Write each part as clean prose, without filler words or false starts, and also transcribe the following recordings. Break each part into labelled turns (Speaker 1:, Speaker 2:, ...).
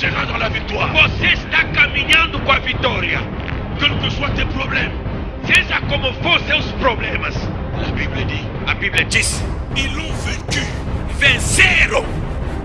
Speaker 1: marcheras dans la victoire.
Speaker 2: Você está caminhando com a vitória.
Speaker 1: Quels que soient tes problèmes,
Speaker 2: Seja como for seus problemas.
Speaker 1: la Bible dit,
Speaker 2: A Bíblia diz:
Speaker 1: ils l'ont vaincu.
Speaker 2: venceram.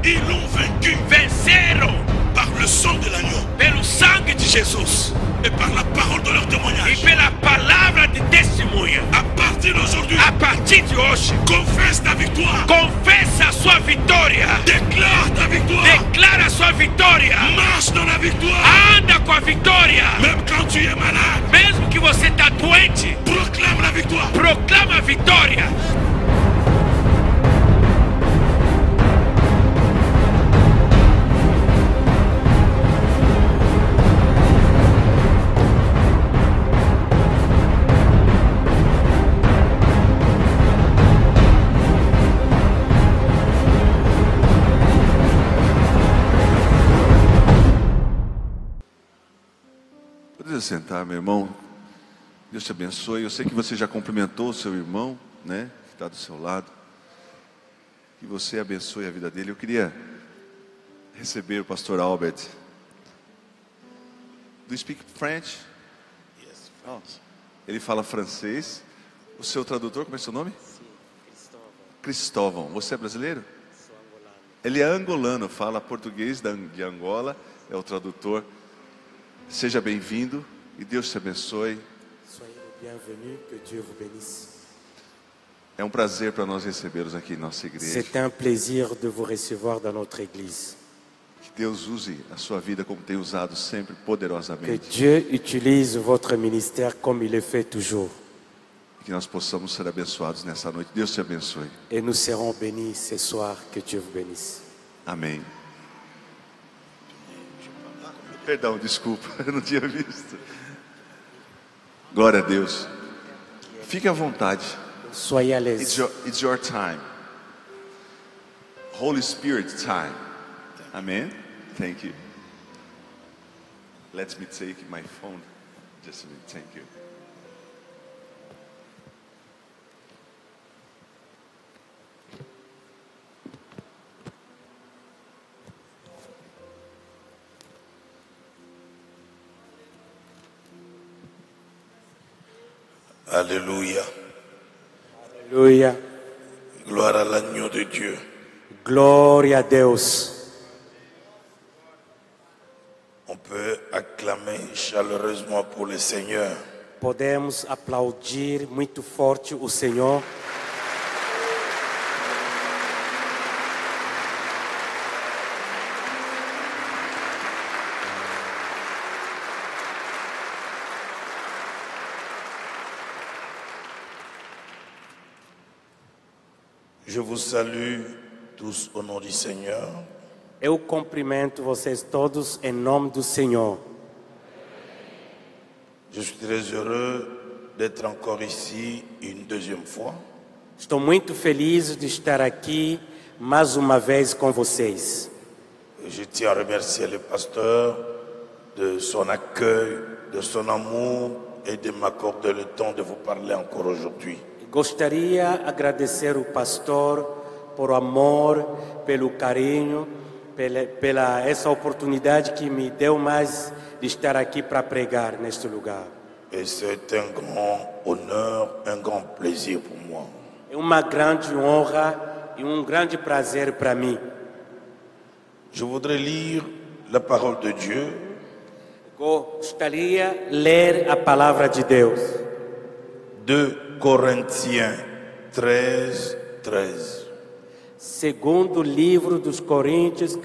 Speaker 1: Ils l'ont vaincu
Speaker 2: Venceram
Speaker 1: par le sang de l'agneau
Speaker 2: pelo sangue de Jesus
Speaker 1: et par la parole de leur
Speaker 2: e
Speaker 1: témoignage.
Speaker 2: pela palavra de testemunha.
Speaker 1: À partir d'aujourd'hui,
Speaker 2: A partir de hoje,
Speaker 1: confesse ta victoire.
Speaker 2: confessa a sua vitória.
Speaker 1: Déclare ta victoire.
Speaker 2: Declara a sua vitória.
Speaker 1: Marche dans la victoire.
Speaker 2: Anda com a vitória.
Speaker 1: Même quand tu es malade,
Speaker 2: Mesmo que você está doente,
Speaker 1: proclame la victoire.
Speaker 2: proclama a vitória.
Speaker 3: Pode sentar, meu irmão. Deus te abençoe. Eu sei que você já cumprimentou o seu irmão, né? Que está do seu lado. Que você abençoe a vida dele. Eu queria receber o pastor Albert. Do you speak French?
Speaker 1: Yes, France.
Speaker 3: Ele fala francês. O seu tradutor, como é seu nome? Cristóvão. Você é brasileiro? Ele é angolano, fala português de Angola. É o tradutor. Seja bem-vindo e Deus te abençoe.
Speaker 4: Soyez le bienvenu, que Dieu vous bénisse.
Speaker 3: É um prazer para nós recebê-los aqui em nossa igreja.
Speaker 4: C'est un plaisir de vous recevoir dans notre église.
Speaker 3: Que Deus use a sua vida como tem usado sempre
Speaker 4: Que
Speaker 3: poderosamente.
Speaker 4: Dieu utilise votre ministère comme il le fait toujours.
Speaker 3: Que nós possamos ser abençoados nessa noite. Deus te abençoe.
Speaker 4: Et nous serons bénis ce soir, que Dieu vous bénisse.
Speaker 3: Amém. Perdão, desculpa, eu não tinha visto. Glória a Deus. Fique à vontade.
Speaker 4: Soyez à l'aise.
Speaker 3: It's your time. Holy Spirit time. Amen. Thank you. Let me take my phone. Just a minute. Thank you.
Speaker 1: Alléluia.
Speaker 4: Alléluia.
Speaker 1: Gloire à l'agneau de Dieu.
Speaker 4: Glória a Deus.
Speaker 1: On peut acclamer chaleureusement pour le Seigneur.
Speaker 4: Podemos aplaudir muito forte o Senhor.
Speaker 1: Je vous salue tous au nom du Seigneur.
Speaker 4: Eu cumprimento vocês todos em nome do Senhor.
Speaker 1: Je suis très heureux d'être encore ici une deuxième fois.
Speaker 4: Estou muito feliz de estar aqui mais uma vez com vocês.
Speaker 1: Je tiens à remercier le pasteur de son accueil, de son amour et de m'accorder le temps de vous parler encore aujourd'hui.
Speaker 4: Gostaria de agradecer o pastor por o amor, pelo carinho, pela essa oportunidade que me deu mais de estar aqui para pregar neste lugar.
Speaker 1: Et c'est un grand honneur, un grand plaisir pour moi.
Speaker 4: É uma grande honra e grande prazer para mim.
Speaker 1: Je voudrais lire la parole de Dieu
Speaker 4: Gostaria de ler a palavra de Deus.
Speaker 1: 2 Corinthiens 13, 13.
Speaker 4: Segundo livro dos Coríntios,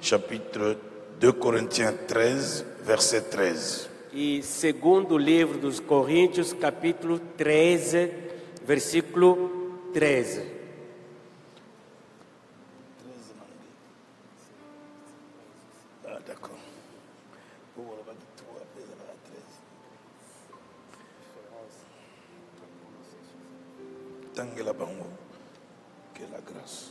Speaker 1: Chapitre 2 Corinthiens 13, verset 13.
Speaker 4: E segundo livro dos Coríntios, capítulo 13, versículo 13.
Speaker 1: Ah, d'accord. Tangela bango, que la grâce.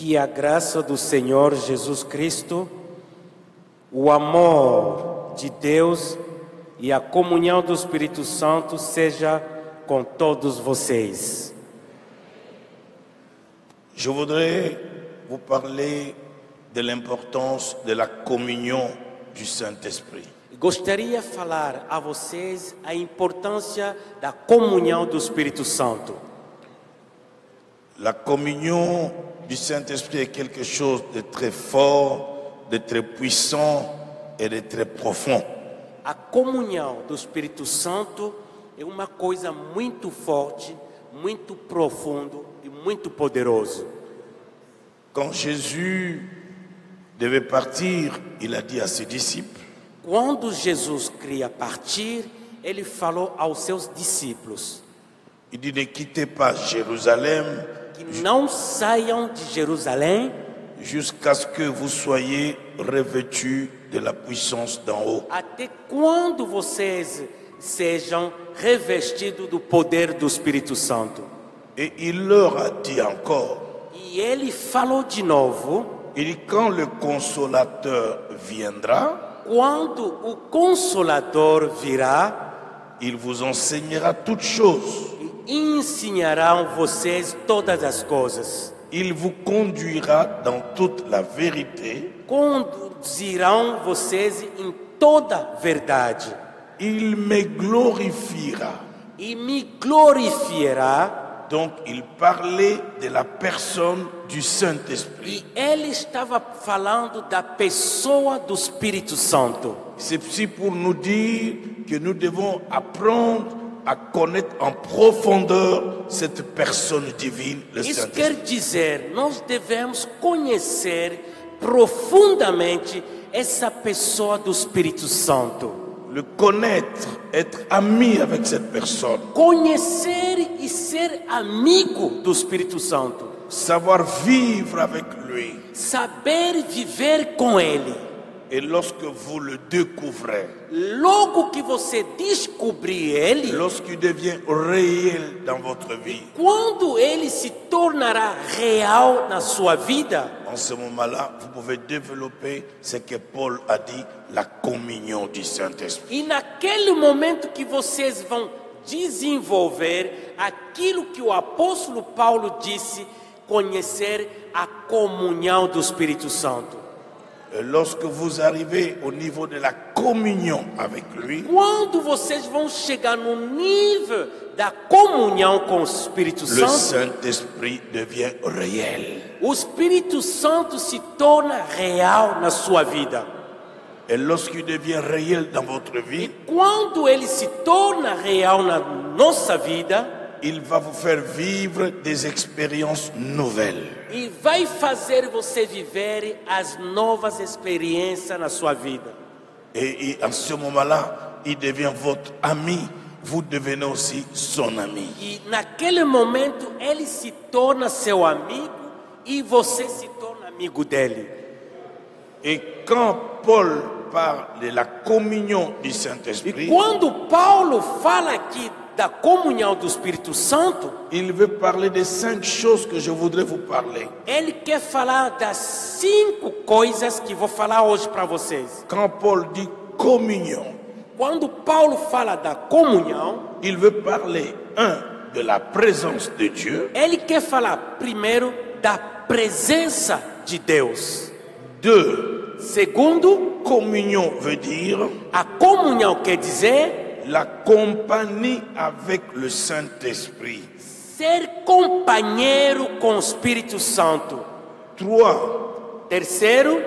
Speaker 4: Que a graça do Senhor Jesus Cristo, o amor de Deus e a comunhão do Espírito Santo seja com todos vocês.
Speaker 1: Je voudrais vous parler de l'importance de la communion du Saint-Esprit.
Speaker 4: Gostaria de falar a vocês a importância da comunhão do Espírito Santo.
Speaker 1: La communion du Saint-Esprit est quelque chose de très fort, de très puissant et de très profond.
Speaker 4: A comunhão do Espírito Santo é uma coisa muito forte, muito profundo e muito poderoso.
Speaker 1: Quand Jésus devait partir, il a dit à ses disciples,
Speaker 4: Quando Jesus queria partir, ele falou aos seus discípulos
Speaker 1: il dit ne quittez pas Jérusalem
Speaker 4: que não saiam de Jerusalém
Speaker 1: jusqu'à ce que vous soyez revêtus de la puissance d'en haut.
Speaker 4: até quando vocês sejam revestidos do poder do Espírito Santo.
Speaker 1: Et il leur a dit encore,
Speaker 4: E ele falou de novo,
Speaker 1: il dit quand le consolateur viendra,
Speaker 4: quando o Consolador virá,
Speaker 1: il vous enseignera toutes choses.
Speaker 4: e ensinarão vocês todas as coisas.
Speaker 1: Il vous conduira dans toute la vérité.
Speaker 4: Conduzirão vocês em toda verdade.
Speaker 1: Il me glorifiera.
Speaker 4: E me glorificará.
Speaker 1: Donc il parlait de la personne du Saint-Esprit.
Speaker 4: E ele estava falando da pessoa do Espírito Santo.
Speaker 1: C'est pour nous dire que nous devons apprendre à connaître en profondeur cette personne divine, le
Speaker 4: Isso
Speaker 1: Saint-Esprit.
Speaker 4: quer dizer, nós devemos conhecer profundamente essa pessoa do Espírito Santo.
Speaker 1: Le connaître, être ami avec cette personne,
Speaker 4: Conhecer e ser amigo do Espírito Santo.
Speaker 1: savoir vivre avec lui.
Speaker 4: Saber viver com ele.
Speaker 1: Et lorsque vous le découvrez,
Speaker 4: Logo que você descobrir ele,
Speaker 1: lorsqu'il devient réel dans votre vie,
Speaker 4: quando ele se tornará real na sua vida,
Speaker 1: en ce moment-là, vous pouvez développer ce que Paul a dit, la communion du Saint-Esprit.
Speaker 4: e naquele momento que vocês vão desenvolver aquilo que o apóstolo Paulo disse, conhecer a comunhão do Espírito Santo.
Speaker 1: Et lorsque vous arrivez au niveau de la communion avec lui,
Speaker 4: Quando vocês vão chegar no nível da comunhão com o Espírito
Speaker 1: le
Speaker 4: Santo,
Speaker 1: Saint-Esprit devient réel.
Speaker 4: o Espírito Santo se torna real na sua vida.
Speaker 1: Et lorsqu'il devient réel dans votre vie,
Speaker 4: Quando ele se torna real na nossa vida,
Speaker 1: il va vous faire vivre des expériences nouvelles.
Speaker 4: e vai fazer você viver as novas experiências na sua vida.
Speaker 1: Et en ce moment-là, il devient votre ami. Vous devenez aussi son ami.
Speaker 4: E naquele momento ele se torna seu amigo e você se torna amigo dele.
Speaker 1: Et quand Paul parle de la communion du
Speaker 4: E
Speaker 1: Saint-Esprit,
Speaker 4: quando Paulo fala aqui da comunhão do Espírito Santo,
Speaker 1: il veut parler de 5 choses que je voudrais vous parler.
Speaker 4: ele quer falar das 5 coisas que vou falar hoje para vocês.
Speaker 1: Quand Paul dit communion,
Speaker 4: Quando Paulo fala da comunhão,
Speaker 1: il veut parler, de la présence de Dieu.
Speaker 4: ele quer falar primeiro da presença de Deus.
Speaker 1: 2,
Speaker 4: Segundo,
Speaker 1: communion veut dire
Speaker 4: a comunhão quer dizer
Speaker 1: la compagnie avec le Saint-Esprit.
Speaker 4: ser companheiro com o Espírito Santo.
Speaker 1: 3,
Speaker 4: Terceiro,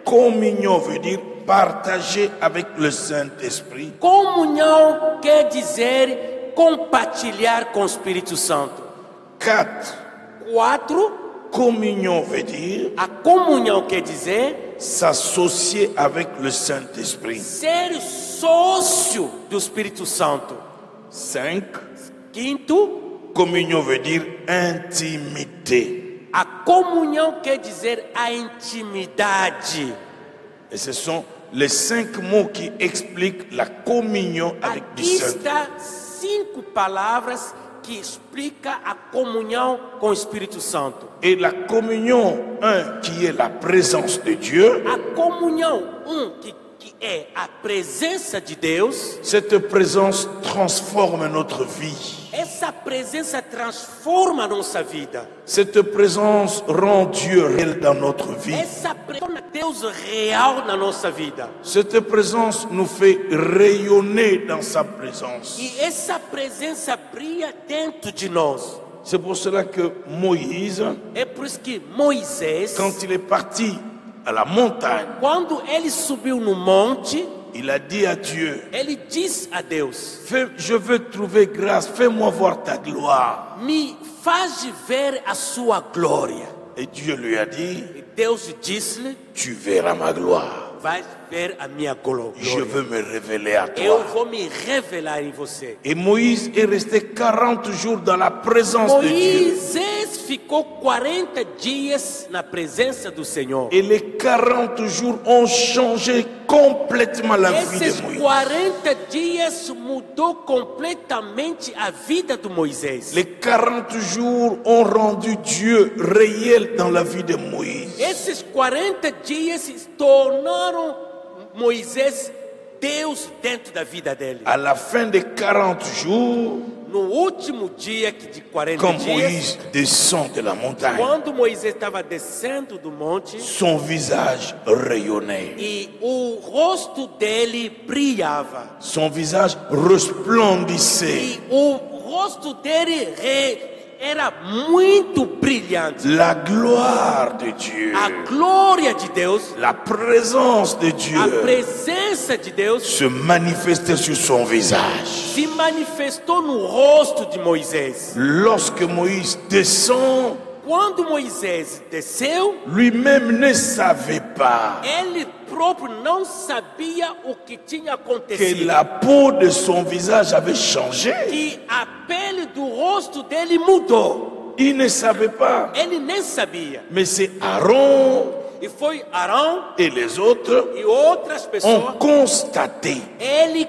Speaker 1: communion veut dire partager avec le Saint-Esprit.
Speaker 4: comunhão quer dizer compartilhar com o Espírito Santo.
Speaker 1: 4,
Speaker 4: 4,
Speaker 1: communion veut dire
Speaker 4: a comunhão quer dizer
Speaker 1: s'associer avec le Saint-Esprit.
Speaker 4: ser sócio do Espírito Santo.
Speaker 1: 5,
Speaker 4: Quinto,
Speaker 1: communion veut dire intimité.
Speaker 4: a comunhão quer dizer a intimidade.
Speaker 1: Et ce sont les 5 mots qui expliquent la communion avec du
Speaker 4: Aqui
Speaker 1: Saint-Esprit.
Speaker 4: está 5 palavras que explica a comunhão com o Espírito Santo.
Speaker 1: Et la communion, qui est la présence de Dieu,
Speaker 4: A comunhão, que é a presença de Deus.
Speaker 1: cette présence transforme notre vie.
Speaker 4: Essa presença transforma a nossa vida.
Speaker 1: Cette présence rend Dieu réel dans notre vie.
Speaker 4: Essa presença torna Deus real na nossa vida.
Speaker 1: Cette présence nous fait rayonner dans sa présence.
Speaker 4: E essa presença brilha dentro de nós.
Speaker 1: C'est pour cela que Moïse,
Speaker 4: É por isso que Moisés,
Speaker 1: quand il est parti à la montagne,
Speaker 4: quando ele subiu no monte,
Speaker 1: il a dit à Dieu,
Speaker 4: ele disse a Deus:
Speaker 1: je veux trouver grâce, fais-moi voir ta gloire.
Speaker 4: me faz ver a sua glória.
Speaker 1: Et Dieu lui a dit,
Speaker 4: E Deus disse-lhe:
Speaker 1: tu verras ma gloire.
Speaker 4: vai ver a minha glória.
Speaker 1: Je veux me révéler à
Speaker 4: Eu
Speaker 1: toi.
Speaker 4: vou me revelar em você.
Speaker 1: Et Moïse est resté 40 jours dans la présence de Dieu.
Speaker 4: Moisés ficou 40 dias na presença do Senhor.
Speaker 1: Et les 40 jours ont changé complètement la vie
Speaker 4: Esses
Speaker 1: de Moïse.
Speaker 4: 40 dias mudou completamente a vida do Moisés.
Speaker 1: Les 40 jours ont rendu Dieu réel dans la vie de Moïse.
Speaker 4: Esses 40 dias se tornaram Moisés Deus dentro da vida dele.
Speaker 1: À la fin des 40 jours,
Speaker 4: No último dia de 40
Speaker 1: quand
Speaker 4: dias,
Speaker 1: Moïse descend de la montagne,
Speaker 4: quando Moisés estava descendo do monte,
Speaker 1: son visage rayonnait.
Speaker 4: e o rosto dele brilhava.
Speaker 1: Son visage resplendissait.
Speaker 4: E o rosto dele era muito brilhante.
Speaker 1: La gloire de Dieu,
Speaker 4: A glória de Deus,
Speaker 1: la présence de
Speaker 4: a
Speaker 1: Dieu
Speaker 4: presença de Deus
Speaker 1: se manifestait sur son visage.
Speaker 4: se manifestou no rosto de Moisés.
Speaker 1: Lorsque Moïse descend,
Speaker 4: Quando Moisés desceu,
Speaker 1: lui-même ne savait pas
Speaker 4: ele próprio não sabia o que tinha
Speaker 1: que
Speaker 4: acontecido.
Speaker 1: la peau de son visage avait changé.
Speaker 4: Que a pele do rosto dele mudou.
Speaker 1: Il ne savait pas.
Speaker 4: Ele nem sabia.
Speaker 1: Mais c'est Aaron
Speaker 4: E foi Arão
Speaker 1: et les autres
Speaker 4: e outras
Speaker 1: ont
Speaker 4: pessoas,
Speaker 1: constaté
Speaker 4: ele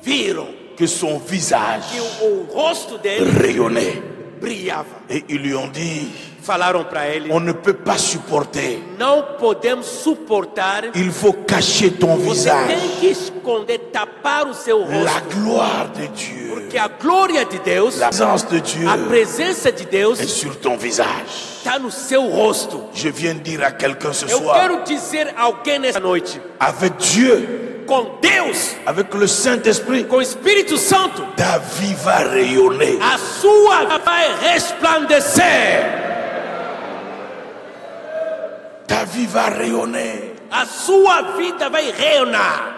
Speaker 4: viram
Speaker 1: que son visage
Speaker 4: que o rosto dele
Speaker 1: rayonnait.
Speaker 4: brilhava.
Speaker 1: Et ils lui ont dit,
Speaker 4: Falaram para ele:
Speaker 1: on ne peut pas supporter.
Speaker 4: não podemos suportar.
Speaker 1: Il faut cacher ton
Speaker 4: Você
Speaker 1: visage.
Speaker 4: tem que esconder, tapar o seu
Speaker 1: La
Speaker 4: rosto.
Speaker 1: gloire de Dieu,
Speaker 4: Porque a glória de Deus,
Speaker 1: la présence de Dieu
Speaker 4: a presença de Deus,
Speaker 1: est sur ton visage.
Speaker 4: está no seu rosto.
Speaker 1: Je viens de dire à quelqu'un ce
Speaker 4: Eu
Speaker 1: soir,
Speaker 4: quero dizer a alguém nessa noite:
Speaker 1: avec Dieu,
Speaker 4: com Deus,
Speaker 1: avec le Saint-Esprit,
Speaker 4: com o Espírito Santo,
Speaker 1: ta vie va rayonner.
Speaker 4: a sua vai resplandecer.
Speaker 1: Ta vie va rayonner.
Speaker 4: A sua vida vai reinar.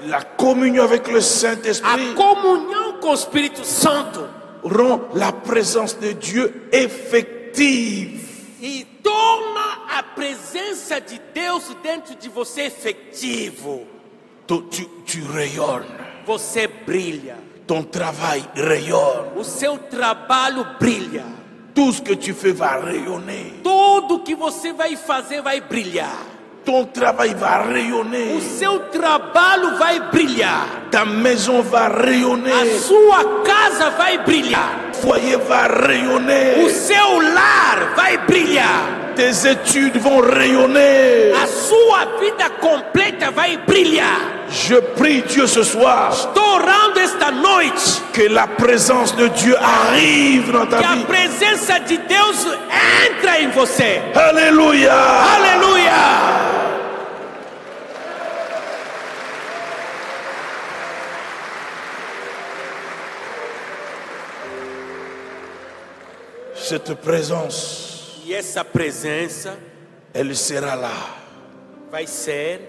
Speaker 1: La communion avec le
Speaker 4: A
Speaker 1: Saint-Esprit
Speaker 4: comunhão com o Espírito Santo
Speaker 1: rend la présence de Dieu effective.
Speaker 4: e torna a presença de Deus dentro de você efetivo.
Speaker 1: Tu rayonnes.
Speaker 4: Você brilha.
Speaker 1: Ton travail rayonne.
Speaker 4: O seu trabalho brilha.
Speaker 1: Tout ce que tu fais va rayonner.
Speaker 4: Tudo que você vai fazer vai brilhar.
Speaker 1: Ton travail va
Speaker 4: O
Speaker 1: rayonner.
Speaker 4: seu trabalho vai brilhar.
Speaker 1: Ta maison va
Speaker 4: A
Speaker 1: rayonner.
Speaker 4: sua casa vai brilhar.
Speaker 1: Ton foyer va
Speaker 4: O
Speaker 1: rayonner.
Speaker 4: seu lar vai brilhar.
Speaker 1: Tes études vont rayonner.
Speaker 4: A sua vida completa vai brilhar.
Speaker 1: Je prie Dieu ce soir
Speaker 4: Estou orando esta noite
Speaker 1: que la présence de Dieu arrive dans ta
Speaker 4: que a
Speaker 1: vie.
Speaker 4: presença de Deus entra em você.
Speaker 1: Alléluia.
Speaker 4: Aleluia!
Speaker 1: Cette présence,
Speaker 4: E essa presença
Speaker 1: elle sera là
Speaker 4: vai ser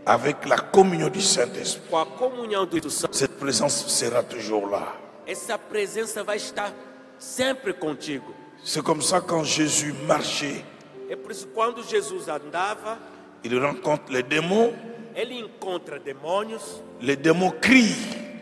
Speaker 1: avec la communion du Saint-Esprit.
Speaker 4: com a comunhão do Espírito Santo.
Speaker 1: Cette présence sera toujours là.
Speaker 4: Essa presença vai estar sempre contigo.
Speaker 1: C'est comme ça quand Jésus marchait,
Speaker 4: É por isso que quando Jesus andava,
Speaker 1: il rencontre les démons.
Speaker 4: ele encontra demônios.
Speaker 1: Les démons crient.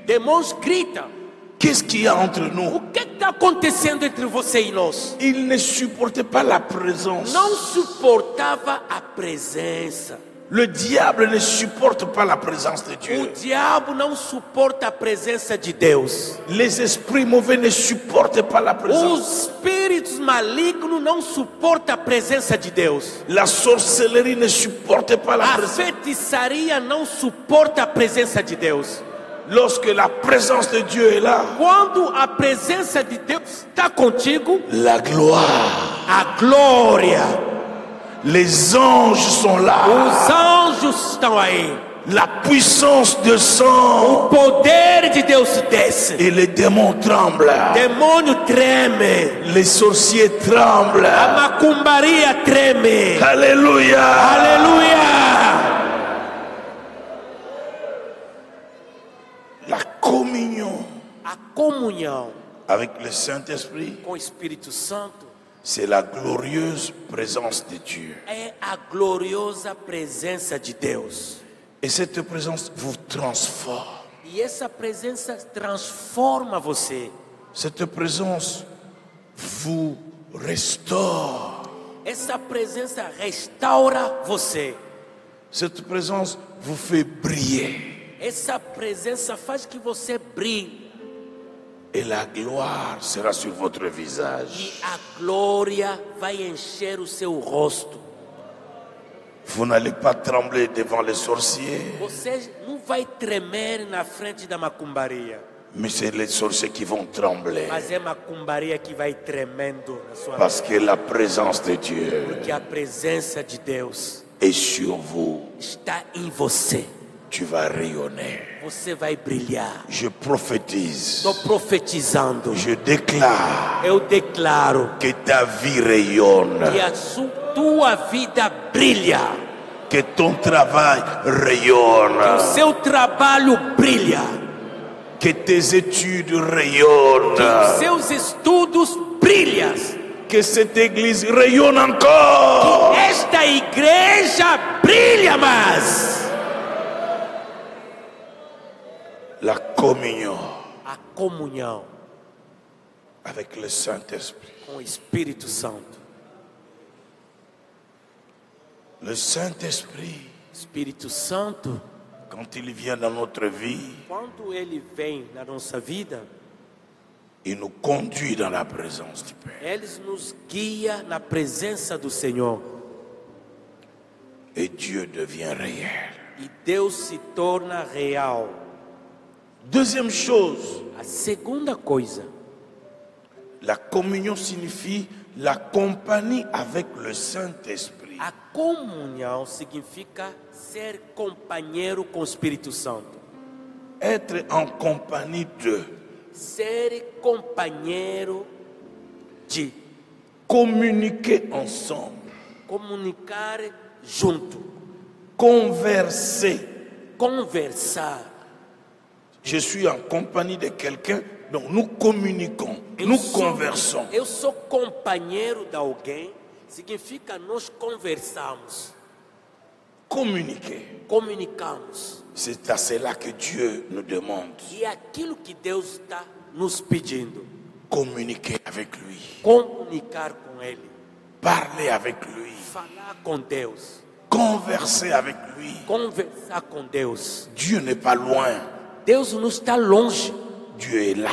Speaker 4: Demônios gritam.
Speaker 1: Qu'est-ce qu'il y a entre nous?
Speaker 4: O que está acontecendo entre você e nós?
Speaker 1: Ils ne supportaient pas la présence.
Speaker 4: Não suportava a presença.
Speaker 1: Le diable ne supporte pas la présence de
Speaker 4: O
Speaker 1: Dieu.
Speaker 4: diabo não suporta a presença de Deus.
Speaker 1: Les esprits mauvais ne supportent pas la présence.
Speaker 4: Os espíritos malignos não suportam a presença de Deus.
Speaker 1: La sorcellerie ne supporte pas la
Speaker 4: A
Speaker 1: présence.
Speaker 4: feitiçaria não suporta a presença de Deus.
Speaker 1: Lorsque la présence de Dieu est là,
Speaker 4: Quando a presença de Deus está contigo,
Speaker 1: la gloire,
Speaker 4: a glória,
Speaker 1: les anges sont là,
Speaker 4: os anjos estão aí.
Speaker 1: la puissance de
Speaker 4: O
Speaker 1: sang
Speaker 4: poder de Deus desce.
Speaker 1: et les démons tremblent,
Speaker 4: Demônio treme.
Speaker 1: les sorciers tremblent.
Speaker 4: A macumbaria treme.
Speaker 1: Alléluia.
Speaker 4: Aleluia.
Speaker 1: La communion
Speaker 4: A comunhão
Speaker 1: avec le Saint-Esprit,
Speaker 4: com o Espírito Santo
Speaker 1: c'est la glorieuse présence de Dieu.
Speaker 4: é a gloriosa presença de Deus.
Speaker 1: Et cette présence vous transforme.
Speaker 4: E essa presença transforma você.
Speaker 1: Cette présence vous restaure.
Speaker 4: Essa presença restaura você.
Speaker 1: Cette présence vous fait briller.
Speaker 4: Essa presença faz que você brilhe.
Speaker 1: Et la gloire sera sur votre
Speaker 4: E
Speaker 1: visage.
Speaker 4: a glória vai encher o seu rosto.
Speaker 1: Vous n'allez pas trembler devant les sorciers,
Speaker 4: Você não vai tremer na frente da macumbaria.
Speaker 1: mais c'est les sorciers qui vont trembler.
Speaker 4: Mas é macumbaria que vai tremendo na sua vida.
Speaker 1: Parce que la présence de Dieu
Speaker 4: Porque a presença de Deus
Speaker 1: est sur vous.
Speaker 4: está em você.
Speaker 1: Tu vas rayonner.
Speaker 4: Você vai brilhar.
Speaker 1: Je prophétise.
Speaker 4: Estou profetizando.
Speaker 1: Je déclare
Speaker 4: Eu declaro
Speaker 1: que ta vie rayonne,
Speaker 4: que a tua vida brilha.
Speaker 1: que ton travail
Speaker 4: Que o
Speaker 1: rayonne,
Speaker 4: seu trabalho brilha.
Speaker 1: que tes études
Speaker 4: Que os
Speaker 1: rayonnent,
Speaker 4: seus estudos brilham.
Speaker 1: que cette église rayonne encore.
Speaker 4: Esta igreja brilha mais.
Speaker 1: La communion
Speaker 4: A comunhão
Speaker 1: avec le Saint-Esprit.
Speaker 4: com o Espírito Santo.
Speaker 1: Le Saint-Esprit,
Speaker 4: Espírito Santo,
Speaker 1: quand il vient dans notre vie,
Speaker 4: quando ele vem na nossa vida,
Speaker 1: il nous conduit dans la présence du Père.
Speaker 4: ele nos guia na presença do Senhor.
Speaker 1: Et Dieu devient réel.
Speaker 4: E Deus se torna real.
Speaker 1: Deuxième chose,
Speaker 4: A segunda coisa,
Speaker 1: la communion signifie la compagnie avec le Saint-Esprit.
Speaker 4: a comunhão significa ser companheiro com o Espírito Santo.
Speaker 1: Être en compagnie de,
Speaker 4: Ser companheiro de
Speaker 1: communiquer ensemble,
Speaker 4: comunicar junto,
Speaker 1: converser.
Speaker 4: conversar.
Speaker 1: Je suis en compagnie de quelqu'un, donc nous communiquons, nous conversons.
Speaker 4: Eu sou companheiro de alguém, significa nós conversamos,
Speaker 1: Communiquer.
Speaker 4: comunicamos.
Speaker 1: C'est à cela que Dieu nous demande.
Speaker 4: E é aquilo que Deus está nos pedindo,
Speaker 1: Communiquer avec lui.
Speaker 4: comunicar com Ele,
Speaker 1: Parler avec lui.
Speaker 4: falar com Deus,
Speaker 1: Converser avec lui.
Speaker 4: conversar com Deus.
Speaker 1: Dieu n'est pas loin.
Speaker 4: Deus não está longe,
Speaker 1: Dieu est là.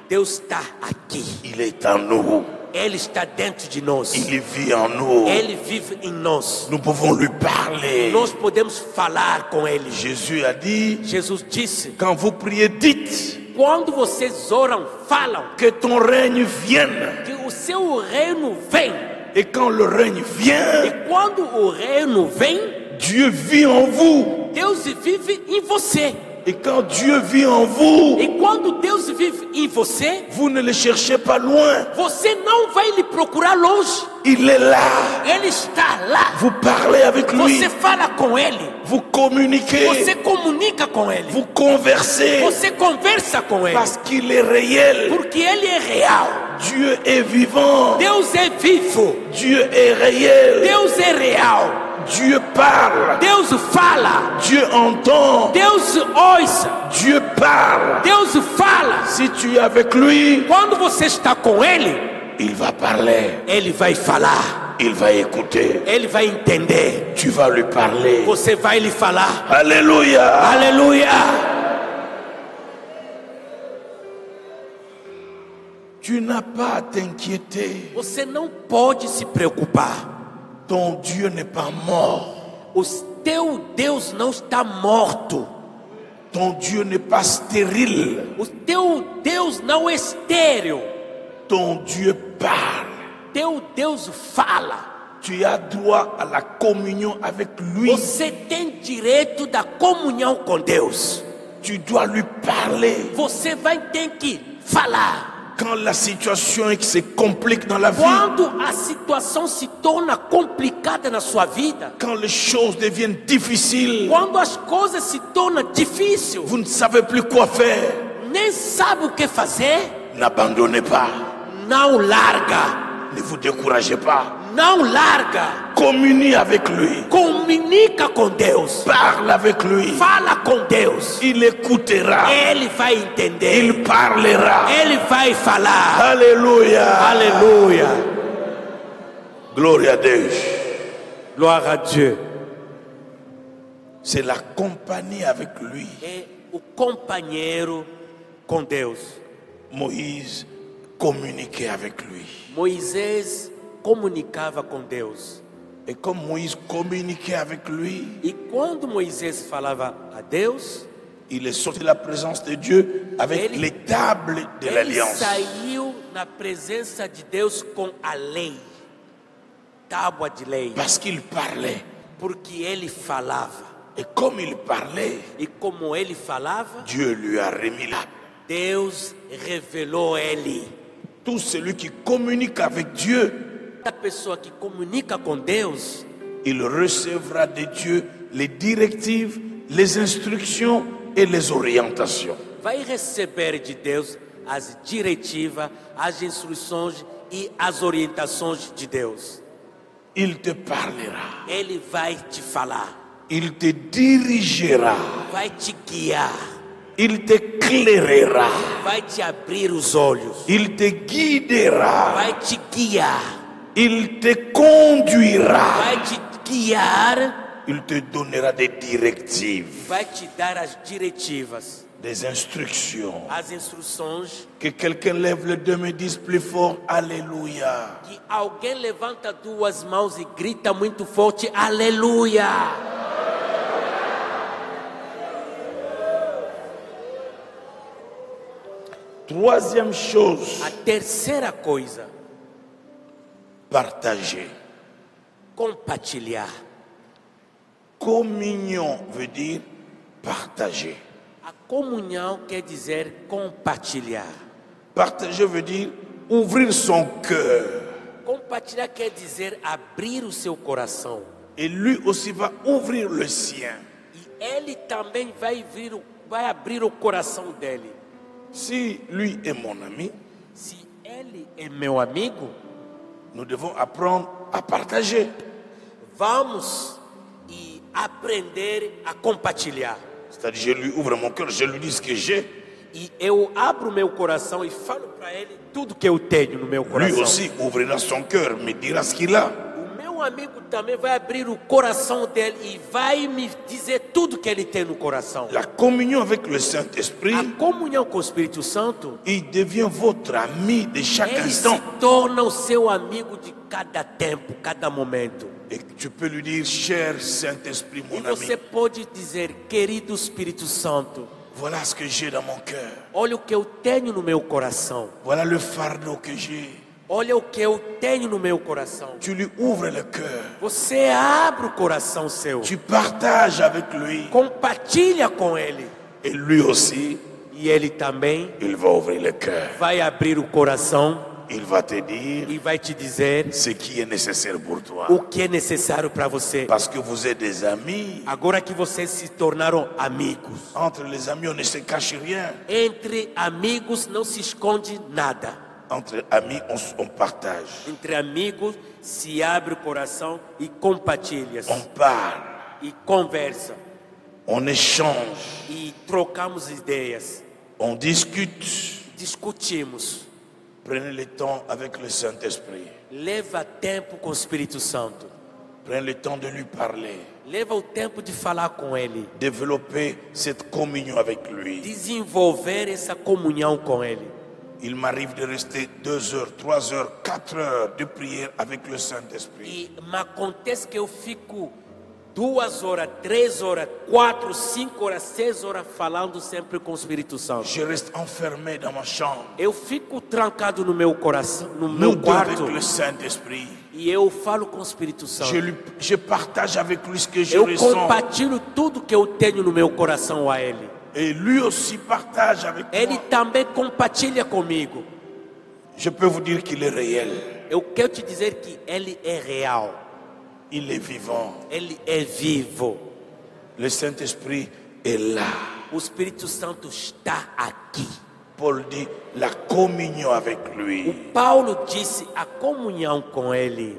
Speaker 4: Deus está aqui.
Speaker 1: Il est en nous.
Speaker 4: Ele está dentro de nós.
Speaker 1: Il vit en nous.
Speaker 4: Ele vive em nós.
Speaker 1: Nous pouvons lui parler.
Speaker 4: Nós podemos falar com Ele.
Speaker 1: Jésus a dit,
Speaker 4: Jesus disse:
Speaker 1: quand vous priez, dites
Speaker 4: quando vocês oram, falam
Speaker 1: que ton règne vienne.
Speaker 4: que o seu reino vem.
Speaker 1: Et quand le règne vient,
Speaker 4: E quando o reino vem,
Speaker 1: Dieu vit en vous.
Speaker 4: Deus vive em você.
Speaker 1: Et quand Dieu vit en vous,
Speaker 4: E quando Deus vive em você,
Speaker 1: vous ne le cherchez pas loin.
Speaker 4: você não vai lhe procurar longe.
Speaker 1: Il est là.
Speaker 4: Ele está lá.
Speaker 1: Vous parlez avec lui.
Speaker 4: Você fala com Ele.
Speaker 1: Vous communiquez.
Speaker 4: Você comunica com Ele.
Speaker 1: Vous conversez.
Speaker 4: Você conversa com Ele.
Speaker 1: Parce qu'il est réel.
Speaker 4: Porque Ele é real.
Speaker 1: Dieu est vivant.
Speaker 4: Deus é vivo.
Speaker 1: Dieu est réel.
Speaker 4: Deus é real.
Speaker 1: Dieu parle.
Speaker 4: Deus fala.
Speaker 1: Dieu entend.
Speaker 4: Deus ouça.
Speaker 1: Dieu parle.
Speaker 4: Deus fala.
Speaker 1: Si tu es avec lui,
Speaker 4: Quando você está com Ele,
Speaker 1: il va parler.
Speaker 4: Ele vai falar.
Speaker 1: il va écouter.
Speaker 4: ele vai entender.
Speaker 1: Tu vas lui parler.
Speaker 4: Você vai lhe falar.
Speaker 1: Alléluia.
Speaker 4: Aleluia!
Speaker 1: Tu n'as pas à t'inquiéter.
Speaker 4: Você não pode se preocupar.
Speaker 1: Ton Dieu n'est pas mort.
Speaker 4: O teu Deus não está morto.
Speaker 1: Ton Dieu n'est pas stérile.
Speaker 4: O teu Deus não é estéril.
Speaker 1: Ton Dieu parle.
Speaker 4: Teu Deus fala.
Speaker 1: Tu as droit à la communion avec lui.
Speaker 4: Você tem direito da comunhão com Deus.
Speaker 1: Tu dois lui parler.
Speaker 4: Você vai ter que falar.
Speaker 1: Quand la situation se complique dans la vie,
Speaker 4: Quando a situação se torna complicada na sua vida,
Speaker 1: quand les choses deviennent difficiles,
Speaker 4: quando as coisas se tornam difíceis,
Speaker 1: vous ne savez plus quoi faire,
Speaker 4: nem sabe o que fazer,
Speaker 1: n'abandonnez pas,
Speaker 4: não larga.
Speaker 1: ne vous découragez pas.
Speaker 4: Não larga.
Speaker 1: Communie avec lui,
Speaker 4: Comunica com Deus.
Speaker 1: parle avec lui,
Speaker 4: Fala com Deus.
Speaker 1: il écoutera,
Speaker 4: Ele vai entender.
Speaker 1: il parlera.
Speaker 4: Ele vai falar.
Speaker 1: Alléluia.
Speaker 4: Aleluia.
Speaker 1: Gloire à Dieu.
Speaker 4: Glória a Deus.
Speaker 1: C'est la compagnie avec lui.
Speaker 4: É o companheiro com Deus.
Speaker 1: Moïse communiquait avec lui.
Speaker 4: Moisés comunicava com Deus.
Speaker 1: Et comme Moïse communiquait avec lui,
Speaker 4: E quando Moisés falava a Deus,
Speaker 1: il est sorti de la présence de Dieu avec
Speaker 4: Ele-
Speaker 1: les tables de
Speaker 4: ele
Speaker 1: l'alliance.
Speaker 4: saiu na presença de Deus com a lei. Tábua de lei.
Speaker 1: Parce qu'il parlait.
Speaker 4: Porque ele falava.
Speaker 1: Et comme il parlait,
Speaker 4: E como ele falava,
Speaker 1: Dieu lui a remis la.
Speaker 4: Deus revelou ele.
Speaker 1: Tout celui qui communique avec Dieu,
Speaker 4: A pessoa que comunica com Deus,
Speaker 1: il recevra de Dieu les directives, les instructions et les orientations.
Speaker 4: vai receber de Deus as diretivas, as instruções e as orientações de Deus.
Speaker 1: Il te parlera,
Speaker 4: Ele vai te falar,
Speaker 1: il te dirigera,
Speaker 4: vai te guiar,
Speaker 1: il t'éclairera,
Speaker 4: vai te abrir os olhos,
Speaker 1: il te guidera,
Speaker 4: vai te guiar,
Speaker 1: il te conduira,
Speaker 4: vai te guiar,
Speaker 1: il te donnera des directives,
Speaker 4: vai te dar as diretivas,
Speaker 1: des instructions.
Speaker 4: as instruções.
Speaker 1: Que quelqu'un lève les deux mains et dise plus fort, Alléluia.
Speaker 4: Que alguém levanta duas mãos e grita muito forte, aleluia.
Speaker 1: Troisième chose,
Speaker 4: A terceira coisa,
Speaker 1: partager.
Speaker 4: compartilhar.
Speaker 1: Communion veut dire partager.
Speaker 4: A comunhão quer dizer compartilhar.
Speaker 1: Partager veut dire ouvrir son cœur.
Speaker 4: Compartilhar quer dizer abrir o seu coração.
Speaker 1: Et lui aussi va ouvrir le sien.
Speaker 4: E ele também vai abrir o coração dele.
Speaker 1: Si lui est mon ami,
Speaker 4: Se ele é meu amigo,
Speaker 1: nous devons apprendre à partager.
Speaker 4: vamos e aprender a compartilhar.
Speaker 1: C'est-à-dire, je lui ouvre mon cœur, je lui dis ce que j'ai.
Speaker 4: E eu abro meu coração e falo para ele tudo que eu tenho no meu
Speaker 1: Lui
Speaker 4: coração.
Speaker 1: aussi ouvrira son cœur, me dira ce qu'il a.
Speaker 4: O meu amigo também vai abrir o coração dele e vai me dizer tudo que ele tem no coração.
Speaker 1: La communion avec le Saint-Esprit,
Speaker 4: A comunhão com o Espírito Santo,
Speaker 1: il devient votre ami de chaque
Speaker 4: ele se
Speaker 1: instant.
Speaker 4: torna o seu amigo de cada tempo, cada momento.
Speaker 1: Et tu peux lui dire, cher Saint-Esprit,
Speaker 4: E
Speaker 1: mon ami,
Speaker 4: você pode dizer, querido Espírito Santo,
Speaker 1: voilà ce que j'ai dans mon cœur.
Speaker 4: olha o que eu tenho no meu coração.
Speaker 1: Voilà le fardeau que j'ai.
Speaker 4: Olha o que eu tenho no meu coração.
Speaker 1: Tu lui ouvres le cœur.
Speaker 4: Você abre o coração seu.
Speaker 1: Tu partages avec lui.
Speaker 4: Compartilha com ele.
Speaker 1: Et lui aussi,
Speaker 4: E ele também
Speaker 1: il va ouvrir le cœur.
Speaker 4: vai abrir o coração
Speaker 1: Il va te dire
Speaker 4: e vai te dizer
Speaker 1: ce qui est nécessaire pour toi.
Speaker 4: o que é necessário para você.
Speaker 1: Parce que vous êtes des amis.
Speaker 4: Agora que vocês se tornaram amigos.
Speaker 1: Entre les amis, on ne se cache rien.
Speaker 4: Entre amigos não se esconde nada.
Speaker 1: Entre amis, on partage.
Speaker 4: Entre amigos se abre o coração e compartilha.
Speaker 1: On parle.
Speaker 4: E conversa.
Speaker 1: On échange.
Speaker 4: E trocamos ideias.
Speaker 1: On discute.
Speaker 4: Discutimos.
Speaker 1: Prenez le temps avec le Saint-Esprit.
Speaker 4: Leva tempo com o Espírito Santo.
Speaker 1: Prenez le temps de lui parler.
Speaker 4: Leva o tempo de falar com Ele.
Speaker 1: Développer cette communion avec lui.
Speaker 4: Desenvolver essa comunhão com Ele.
Speaker 1: Il m'arrive de rester 2 heures, 3 heures, 4 heures de prière avec le Saint-Esprit.
Speaker 4: E me acontece que eu fico 2 horas, 3 horas, 4, 5 horas, 6 horas falando sempre com o Espírito Santo.
Speaker 1: Je reste enfermé dans ma chambre.
Speaker 4: Eu fico trancado no meu coração, no
Speaker 1: Nous
Speaker 4: meu
Speaker 1: deux
Speaker 4: quarto,
Speaker 1: avec le Saint-Esprit.
Speaker 4: e eu falo com o Espírito Santo.
Speaker 1: Je partage avec lui ce que je
Speaker 4: Eu
Speaker 1: ressens.
Speaker 4: compartilho tudo que eu tenho no meu coração a Ele.
Speaker 1: Et lui aussi partage avec
Speaker 4: Ele
Speaker 1: moi.
Speaker 4: também compartilha comigo.
Speaker 1: Je peux vous dire qu'il est réel.
Speaker 4: Eu quero te dizer que Ele é real.
Speaker 1: Il est vivant.
Speaker 4: Ele é vivo.
Speaker 1: Le Saint-Esprit est là.
Speaker 4: O Espírito Santo está aqui.
Speaker 1: Paul dit la communion avec lui.
Speaker 4: Paulo disse a comunhão com Ele.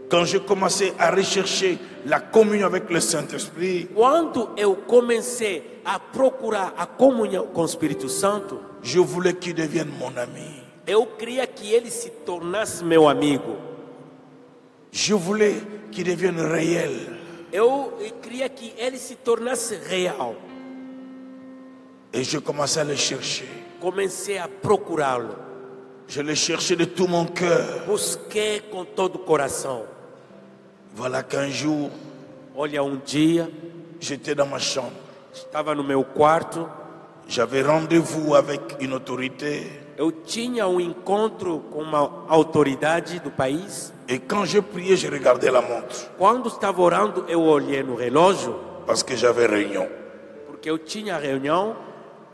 Speaker 1: Quand j'ai commencé à rechercher la communion avec le Saint-Esprit,
Speaker 4: Quando eu comecei a procurar a comunhão com o Espírito Santo,
Speaker 1: je voulais qu'il devienne mon ami.
Speaker 4: eu queria que ele se tornasse meu amigo.
Speaker 1: Je voulais qu'il devienne réel.
Speaker 4: Eu queria que ele se tornasse real.
Speaker 1: Et je commençais à le chercher.
Speaker 4: Comecei a procurá-lo.
Speaker 1: Je le cherchais de tout mon cœur.
Speaker 4: Busquei com todo o coração.
Speaker 1: Voilà qu'un jour,
Speaker 4: Olha, dia,
Speaker 1: j'étais dans ma chambre.
Speaker 4: estava no meu quarto.
Speaker 1: J'avais rendez-vous avec une autorité.
Speaker 4: Eu tinha encontro com uma autoridade do país.
Speaker 1: Et quand je priais, je regardais la montre.
Speaker 4: Quando estava orando, eu olhei no relógio,
Speaker 1: Parce que j'avais réunion.
Speaker 4: porque eu tinha reunião.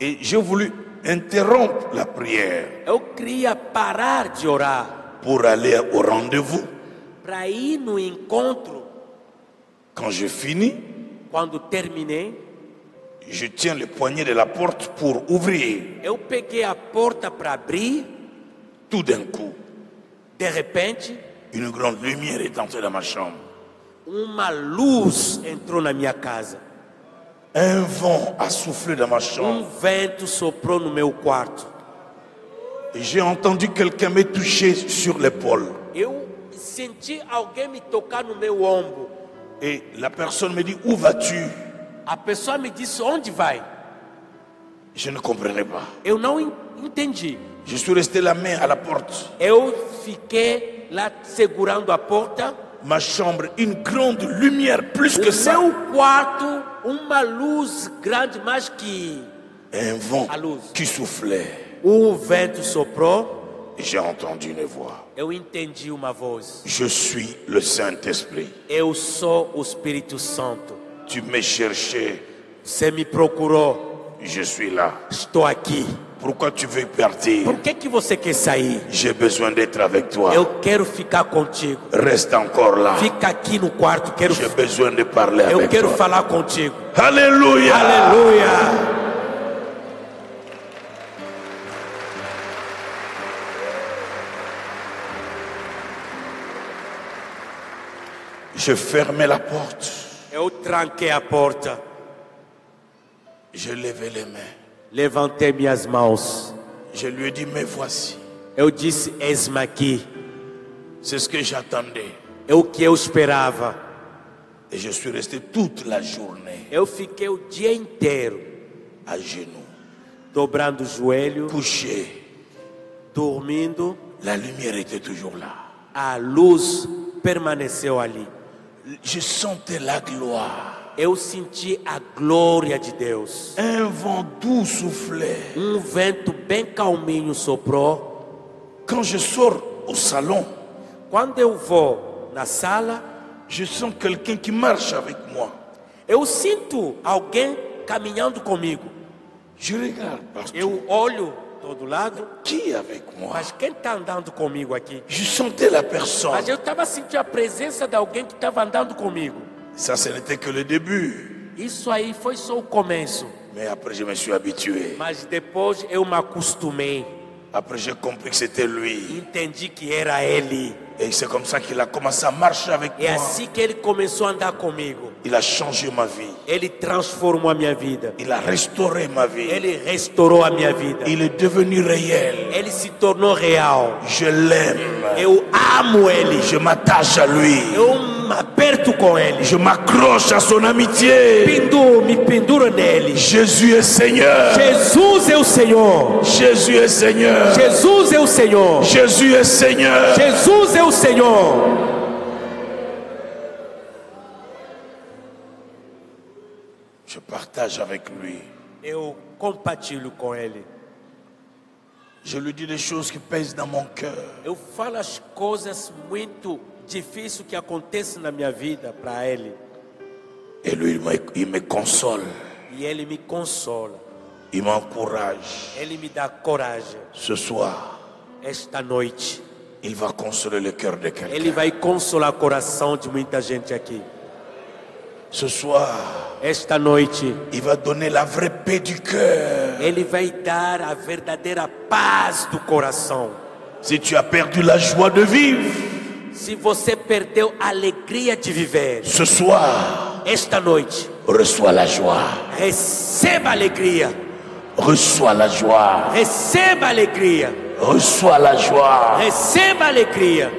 Speaker 1: Et j'ai voulu interrompre la prière
Speaker 4: Eu queria parar de orar
Speaker 1: pour aller au rendez-vous.
Speaker 4: para ir no encontro.
Speaker 1: Quand je finis,
Speaker 4: Quando terminei,
Speaker 1: je tiens le poignet de la porte pour ouvrir.
Speaker 4: eu peguei a porta para abrir.
Speaker 1: Tout d'un coup,
Speaker 4: De repente,
Speaker 1: une grande lumière est entrée dans ma chambre.
Speaker 4: uma luz entrou na minha casa.
Speaker 1: Un vent a soufflé dans ma chambre.
Speaker 4: Vento soprou no meu quarto.
Speaker 1: Et j'ai entendu quelqu'un me toucher sur l'épaule.
Speaker 4: Eu senti alguém me tocar no meu ombro.
Speaker 1: Et la personne me dit, où vas-tu?
Speaker 4: A pessoa me disse, onde vai?
Speaker 1: Je ne comprenais pas.
Speaker 4: Eu não entendi.
Speaker 1: Je suis resté la main à la porte.
Speaker 4: Eu fiquei lá segurando a porta.
Speaker 1: Ma chambre, une grande lumière, plus que ça.
Speaker 4: Meu quarto, uma luz grande, mais que
Speaker 1: Un vent
Speaker 4: a luz.
Speaker 1: qui soufflait.
Speaker 4: Vento soprou.
Speaker 1: J'ai entendu une voix.
Speaker 4: Eu entendi uma voz.
Speaker 1: Je suis le Saint-Esprit.
Speaker 4: Eu sou o Espírito Santo.
Speaker 1: Tu me cherchais,
Speaker 4: Você me procurou.
Speaker 1: je suis là.
Speaker 4: Estou aqui.
Speaker 1: Pourquoi tu veux partir?
Speaker 4: Por que você quer sair?
Speaker 1: J'ai besoin d'être avec toi.
Speaker 4: Eu quero ficar contigo.
Speaker 1: Reste encore là.
Speaker 4: Fica aqui no quarto.
Speaker 1: J'ai besoin de parler
Speaker 4: Eu
Speaker 1: avec
Speaker 4: quero
Speaker 1: toi.
Speaker 4: falar contigo.
Speaker 1: Alléluia.
Speaker 4: Aleluia.
Speaker 1: Je fermais la porte.
Speaker 4: Eu tranquei a porta.
Speaker 1: Je levais les mains.
Speaker 4: Levantei minhas mãos.
Speaker 1: Je lui ai dit, mais voici.
Speaker 4: Eu disse, eis-me aqui.
Speaker 1: C'est ce que j'attendais.
Speaker 4: É o que eu esperava.
Speaker 1: Et je suis resté toute la journée
Speaker 4: Eu fiquei o dia inteiro
Speaker 1: à genoux,
Speaker 4: dobrando o joelho,
Speaker 1: couché.
Speaker 4: dormindo.
Speaker 1: La lumière était toujours là.
Speaker 4: A luz permaneceu ali.
Speaker 1: Je sentais la gloire.
Speaker 4: Eu senti a glória de Deus.
Speaker 1: Un vent doux soufflait.
Speaker 4: Vento bem calminho soprou.
Speaker 1: Quand je sors au salon,
Speaker 4: Quando eu vou na sala,
Speaker 1: je sens quelqu'un qui marche avec moi.
Speaker 4: eu sinto alguém caminhando comigo.
Speaker 1: Je regarde partout.
Speaker 4: Eu olho todo lado,
Speaker 1: Qui est avec moi?
Speaker 4: mas quem está andando comigo aqui?
Speaker 1: Je sentais la personne.
Speaker 4: Mas eu estava sentindo a presença de alguém que estava andando comigo.
Speaker 1: Ça, ce n'était que le début.
Speaker 4: Isso aí foi só o começo.
Speaker 1: Mais après, je me suis habitué.
Speaker 4: Mas depois eu me acostumei.
Speaker 1: Après, j'ai compris que c'était lui.
Speaker 4: Entendi que era ele.
Speaker 1: Et c'est comme ça qu'il a commencé à marcher avec
Speaker 4: É
Speaker 1: moi.
Speaker 4: assim que ele começou a andar comigo.
Speaker 1: Il a changé ma vie.
Speaker 4: Ele transformou a minha vida.
Speaker 1: Il a restauré ma vie.
Speaker 4: Ele restaurou a minha vida.
Speaker 1: Il est devenu réel.
Speaker 4: Ele se tornou real.
Speaker 1: Je l'aime.
Speaker 4: Eu amo ele.
Speaker 1: Je m'attache à lui.
Speaker 4: Eu me aperto com ele.
Speaker 1: Je m'accroche à son amitié.
Speaker 4: Me penduro nele.
Speaker 1: Jésus est Seigneur.
Speaker 4: Jesus é o Senhor.
Speaker 1: Jésus est Seigneur.
Speaker 4: Jesus é o Senhor.
Speaker 1: Jésus est Seigneur.
Speaker 4: Jesus é o Senhor.
Speaker 1: Je partage avec lui.
Speaker 4: Eu compartilho com ele.
Speaker 1: Je lui dis des choses qui pèsent dans mon cœur.
Speaker 4: Eu falo as coisas muito difíceis que acontecem na minha vida para ele.
Speaker 1: Et lui, il me console.
Speaker 4: E ele me consola.
Speaker 1: Il m'encourage.
Speaker 4: Ele me dá coragem.
Speaker 1: Ce soir,
Speaker 4: Esta noite,
Speaker 1: il va consoler le cœur de
Speaker 4: ele
Speaker 1: quelqu'un.
Speaker 4: vai consolar o coração de muita gente aqui.
Speaker 1: Ce soir,
Speaker 4: Esta noite,
Speaker 1: il va donner la vraie paix du cœur.
Speaker 4: ele vai dar a verdadeira paz do coração.
Speaker 1: Si tu as perdu la joie de vivre,
Speaker 4: Se você perdeu a alegria de viver,
Speaker 1: ce soir,
Speaker 4: esta noite,
Speaker 1: reçois la joie.
Speaker 4: receba a alegria.
Speaker 1: Reçois la joie.
Speaker 4: Receba a alegria.
Speaker 1: Reçois la joie.
Speaker 4: Receba a alegria.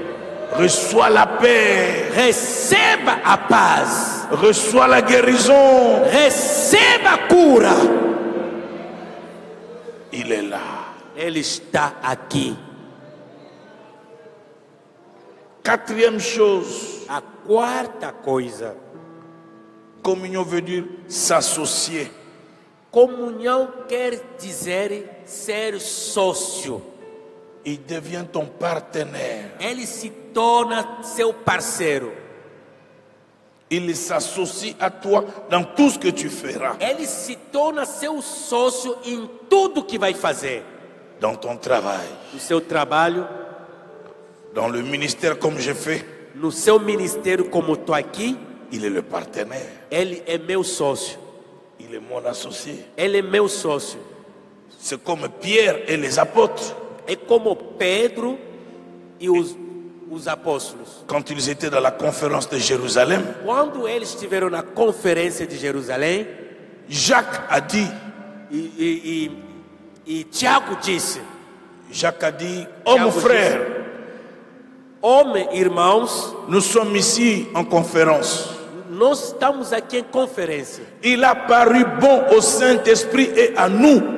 Speaker 1: Reçois la paix.
Speaker 4: Receba a paz.
Speaker 1: Reçois la guérison.
Speaker 4: Receba a cura.
Speaker 1: Il est là.
Speaker 4: Ele está aqui.
Speaker 1: Quatrième chose,
Speaker 4: A quarta coisa,
Speaker 1: communion veut dire s'associer.
Speaker 4: comunhão quer dizer ser sócio.
Speaker 1: Il devient ton partenaire.
Speaker 4: Ele se torna seu parceiro.
Speaker 1: Il s'associe à toi dans tout ce que tu feras.
Speaker 4: Ele se torna seu sócio em tudo que vai fazer.
Speaker 1: Dans ton travail,
Speaker 4: No seu trabalho,
Speaker 1: dans le ministère comme j'ai fait,
Speaker 4: no seu ministério, como estou aqui,
Speaker 1: il est le partenaire.
Speaker 4: ele é meu sócio.
Speaker 1: Il est mon associé.
Speaker 4: Ele é meu sócio.
Speaker 1: C'est comme Pierre et les apôtres.
Speaker 4: É como Pedro e os apóstolos.
Speaker 1: Quand ils étaient dans la conférence de Jérusalem,
Speaker 4: Quando eles estiveram na conferência de Jerusalém,
Speaker 1: Jacques a dit,
Speaker 4: e Tiago disse:
Speaker 1: Jacques a dit, oh mon
Speaker 4: Tiago
Speaker 1: frère,
Speaker 4: homem, irmãos,
Speaker 1: nous sommes ici en conférence.
Speaker 4: nós estamos aqui em conferência.
Speaker 1: Il a paru bon au Saint-Esprit et à nous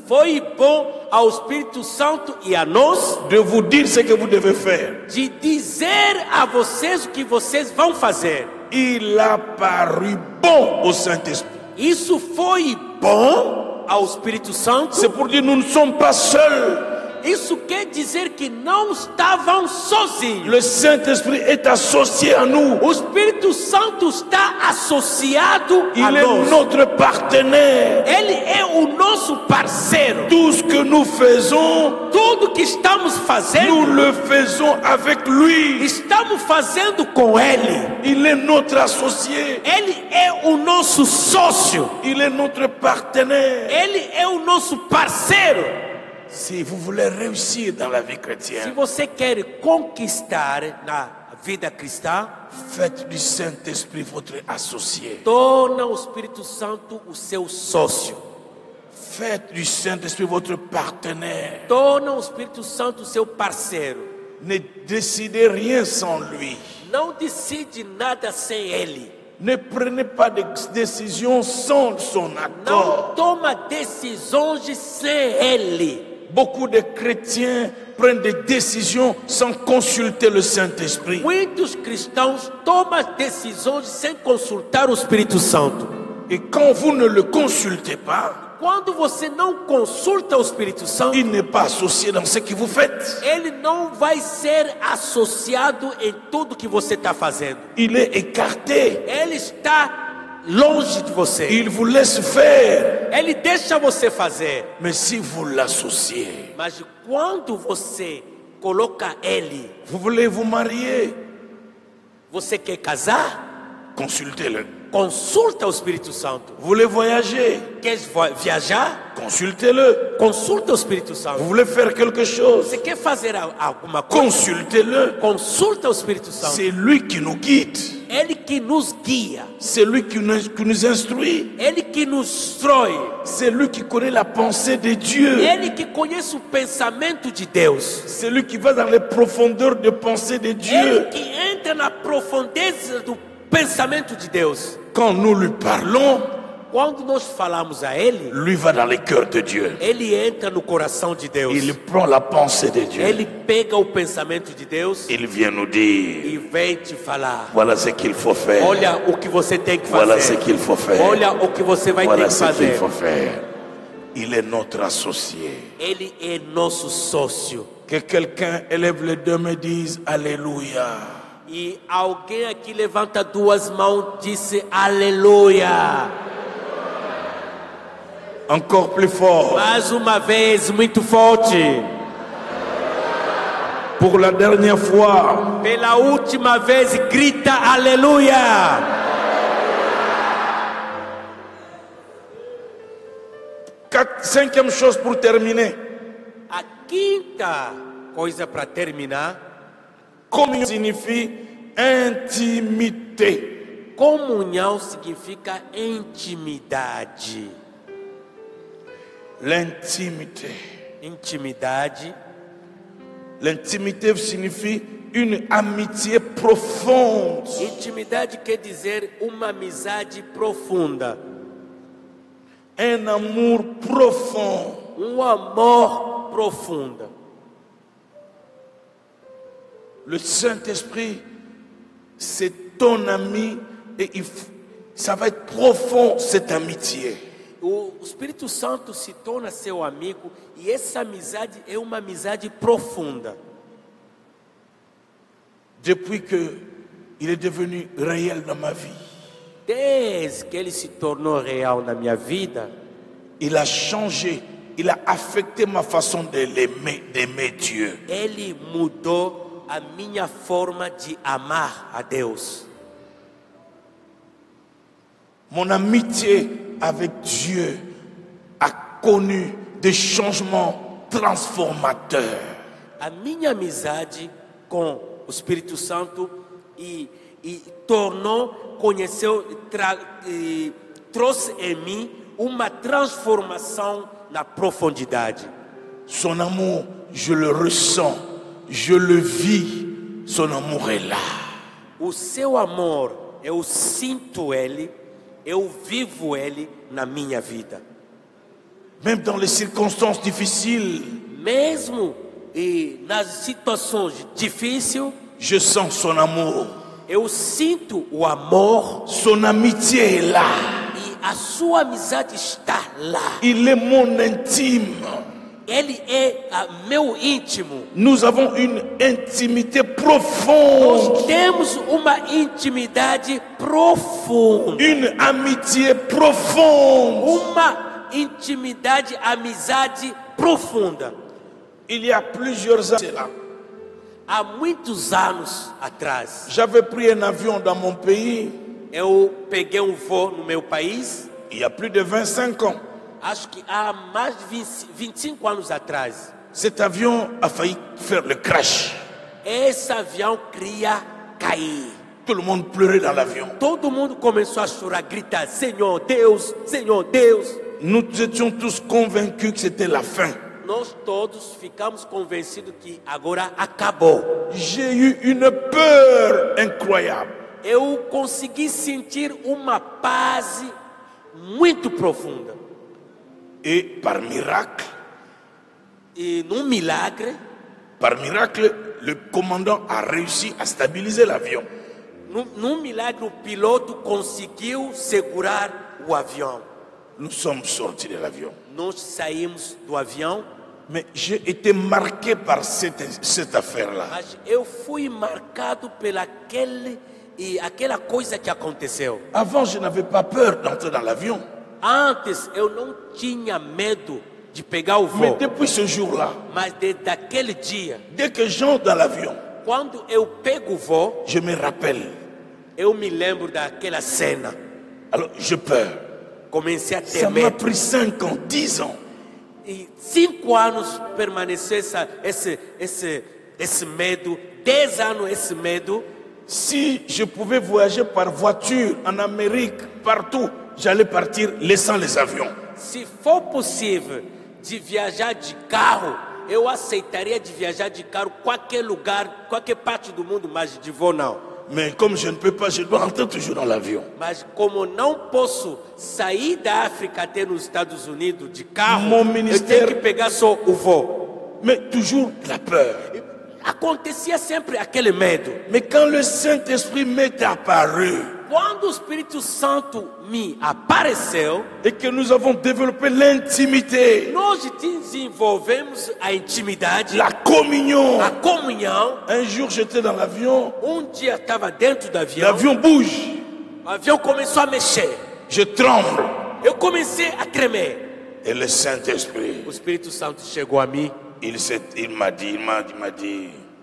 Speaker 4: Foi bom ao Espírito Santo e a nós
Speaker 1: de vous dire ce que vous devez faire.
Speaker 4: de dizer a vocês o que vocês vão fazer.
Speaker 1: Il a paru bon au Saint-Esprit.
Speaker 4: Isso foi bom ao Espírito Santo.
Speaker 1: C'est pour dire nous ne sommes pas seuls.
Speaker 4: Isso quer dizer que não estavam sozinhos.
Speaker 1: Le Saint-Esprit est associé à nous.
Speaker 4: O Espírito Santo está associado a
Speaker 1: Il est
Speaker 4: nós.
Speaker 1: notre partenaire.
Speaker 4: Ele é o nosso parceiro.
Speaker 1: Tout ce que nous faisons,
Speaker 4: Tudo que estamos
Speaker 1: nous
Speaker 4: fazendo,
Speaker 1: le faisons avec lui.
Speaker 4: estamos fazendo com Ele.
Speaker 1: Il est notre associé.
Speaker 4: Ele é o nosso sócio.
Speaker 1: Il est notre partenaire.
Speaker 4: Ele é o nosso parceiro.
Speaker 1: Si vous voulez réussir dans la vie
Speaker 4: Se
Speaker 1: chrétienne,
Speaker 4: você quer conquistar na vida cristã,
Speaker 1: faites du Saint-Esprit votre associé.
Speaker 4: torna o Espírito Santo o seu sócio.
Speaker 1: Faites du Saint-Esprit votre partenaire.
Speaker 4: Torna o Espírito Santo o seu parceiro.
Speaker 1: Ne décidez rien sans lui.
Speaker 4: Não decide nada sem Ele.
Speaker 1: Ne prenez pas de décisions sans son
Speaker 4: Não
Speaker 1: accord.
Speaker 4: toma decisões sem Ele.
Speaker 1: Beaucoup de chrétiens prennent des décisions sans consulter le Saint-Esprit.
Speaker 4: Muitos cristãos tomam decisões sem consultar o Espírito Santo.
Speaker 1: Et quand vous ne le consultez pas,
Speaker 4: Quando você não consulta o Espírito Santo,
Speaker 1: il n'est pas associé dans ce que vous faites.
Speaker 4: ele não vai ser associado em tudo que você está fazendo.
Speaker 1: Il est écarté.
Speaker 4: Ele está longe de você.
Speaker 1: Il vous laisse faire.
Speaker 4: Ele deixa você fazer.
Speaker 1: Mais si vous l'associez,
Speaker 4: Mas quando você coloca Ele,
Speaker 1: vous voulez vous marier,
Speaker 4: você quer casar?
Speaker 1: consultez-le.
Speaker 4: Consulta o Espírito Santo.
Speaker 1: Vous voulez voyager?
Speaker 4: Quer viajar?
Speaker 1: Consultez-le.
Speaker 4: Consulta o Espírito Santo.
Speaker 1: Vous voulez faire quelque chose?
Speaker 4: Você quer fazer alguma coisa?
Speaker 1: Consultez-le.
Speaker 4: Consulta o Espírito Santo.
Speaker 1: C'est lui qui nous guide.
Speaker 4: Ele que nos guia.
Speaker 1: C'est lui qui nous instruit.
Speaker 4: Ele que nos instrui.
Speaker 1: C'est lui qui connaît la pensée de Dieu.
Speaker 4: Ele que conhece o pensamento de Deus.
Speaker 1: C'est lui qui va dans les profondeurs de pensée de Dieu.
Speaker 4: Ele que entra na profundeza do pensamento de Deus.
Speaker 1: Quand nous lui parlons,
Speaker 4: quando nós falamos a Ele,
Speaker 1: lui va dans les cœurs de Dieu.
Speaker 4: Ele entra no coração de Deus.
Speaker 1: Il prend la pensée de Dieu.
Speaker 4: Ele pega o pensamento de Deus.
Speaker 1: Il vient nous dire,
Speaker 4: E vem te falar.
Speaker 1: voilà ce qu'il faut faire.
Speaker 4: Olha o que você tem que fazer.
Speaker 1: Voilà ce qu'il faut faire.
Speaker 4: Olha o que você vai
Speaker 1: Voilà
Speaker 4: ter que
Speaker 1: ce qu'il
Speaker 4: fazer.
Speaker 1: faut faire. Il est notre associé.
Speaker 4: Ele é nosso sócio.
Speaker 1: Que quelqu'un élève les deux mains et dise Alléluia.
Speaker 4: E alguém aqui levanta duas mãos e disse aleluia.
Speaker 1: Encore plus fort.
Speaker 4: Mais uma vez, muito forte.
Speaker 1: Pour la dernière fois.
Speaker 4: Pela última vez, grita aleluia.
Speaker 1: Cinquième chose pour terminer.
Speaker 4: A quinta coisa para terminar.
Speaker 1: Communion signifie intimité.
Speaker 4: Comunhão significa intimidade.
Speaker 1: L'intimité.
Speaker 4: Intimidade.
Speaker 1: L'intimité signifie une amitié profonde.
Speaker 4: Intimidade quer dizer uma amizade profunda.
Speaker 1: Un amour profond.
Speaker 4: Amor profundo.
Speaker 1: Le Saint-Esprit, c'est ton ami et ça va être profond cette amitié.
Speaker 4: O Espírito Santo se torna seu amigo e essa amizade é uma amizade profunda.
Speaker 1: Depuis que il est devenu réel dans ma vie,
Speaker 4: Desde que ele se tornou real na minha vida,
Speaker 1: il a changé, il a affecté ma façon de l'aimer, d'aimer Dieu.
Speaker 4: ele mudou a minha forma de amar a Deus.
Speaker 1: Mon amitié avec Dieu a connu des changements transformateurs.
Speaker 4: A minha amizade com o Espírito Santo e conheceu, trouxe em mim uma transformação na profundidade.
Speaker 1: Son amour, je le ressens, je le vis, son amour est là.
Speaker 4: O seu amor, eu sinto ele, eu vivo ele na minha vida.
Speaker 1: Même dans les circonstances difficiles,
Speaker 4: Mesmo nas situações difíceis,
Speaker 1: je sens son amour.
Speaker 4: eu sinto o amor
Speaker 1: Son amitié est là.
Speaker 4: e a sua amizade está lá.
Speaker 1: Il est mon intime.
Speaker 4: Ele é meu íntimo.
Speaker 1: Nous avons une intimité profonde.
Speaker 4: Nós temos uma intimidade profunda.
Speaker 1: Une amitié profonde.
Speaker 4: Uma intimidade, amizade profunda.
Speaker 1: Il y a plusieurs années là,
Speaker 4: Há muitos anos atrás,
Speaker 1: j'avais pris un avion dans mon pays.
Speaker 4: eu peguei voo no meu país.
Speaker 1: Il y a plus de 25 ans.
Speaker 4: Acho que há mais de 25 anos atrás.
Speaker 1: Cet avion a failli faire le crash.
Speaker 4: Esse avião queria cair.
Speaker 1: Tout le monde pleurait dans l'avion.
Speaker 4: Todo mundo começou a chorar, gritar: Senhor Deus, Senhor Deus.
Speaker 1: Nous étions tous convaincus que c'était la fin.
Speaker 4: Nós todos ficamos convencidos que agora acabou.
Speaker 1: J'ai eu une peur incroyable.
Speaker 4: Eu consegui sentir uma paz muito profunda.
Speaker 1: Et par miracle,
Speaker 4: E num milagre,
Speaker 1: le commandant a réussi à stabiliser l'avion.
Speaker 4: num milagre, o piloto conseguiu segurar o avião.
Speaker 1: Nous sommes sortis de l'avion.
Speaker 4: Nós saímos do avião,
Speaker 1: Mais j'ai été marqué par cette affaire-là.
Speaker 4: mas eu fui marcado aquela coisa que aconteceu.
Speaker 1: Avant, je n'avais pas peur d'entrer dans l'avion.
Speaker 4: Antes eu não tinha medo de pegar o
Speaker 1: Mais
Speaker 4: voo,
Speaker 1: depuis ce jour-là,
Speaker 4: mas desde aquele dia,
Speaker 1: dès que j'entre dans l'avion,
Speaker 4: quando eu pego o voo,
Speaker 1: je me rappelle,
Speaker 4: eu me lembro daquela cena.
Speaker 1: Alors j'ai peur.
Speaker 4: Comecei a
Speaker 1: Ça
Speaker 4: temer.
Speaker 1: m'a pris 5 ans, 10 ans.
Speaker 4: E 5 anos permaneceu esse medo, 10 anos esse medo.
Speaker 1: Si je pouvais voyager par voiture en Amérique, partout, j'allais partir laissant les avions.
Speaker 4: Se for possível de viajar de carro, eu aceitaria de viajar de carro qualquer lugar, qualquer parte do mundo, mas de voo não.
Speaker 1: Mais comme je ne peux pas, je dois entrer toujours dans l'avion.
Speaker 4: Mas como não posso sair da África até nos Estados Unidos de carro,
Speaker 1: Mon
Speaker 4: eu
Speaker 1: ministério-
Speaker 4: tenho que pegar só o voo.
Speaker 1: Mais toujours la peur.
Speaker 4: Acontecia sempre aquele medo.
Speaker 1: Mais quand le Saint-Esprit m'est apparu
Speaker 4: Quando o Espírito Santo me apareceu,
Speaker 1: et que nous avons développé l'intimité,
Speaker 4: nós desenvolvemos a intimidade,
Speaker 1: la communion.
Speaker 4: a comunhão.
Speaker 1: Un jour, j'étais dans l'avion,
Speaker 4: Dia estava dentro do avião,
Speaker 1: l'avion bouge,
Speaker 4: o avião começou a mexer.
Speaker 1: je tremble.
Speaker 4: Eu comecei a tremer.
Speaker 1: Et le Saint-Esprit,
Speaker 4: O Espírito Santo chegou a mim.
Speaker 1: il m'a dit,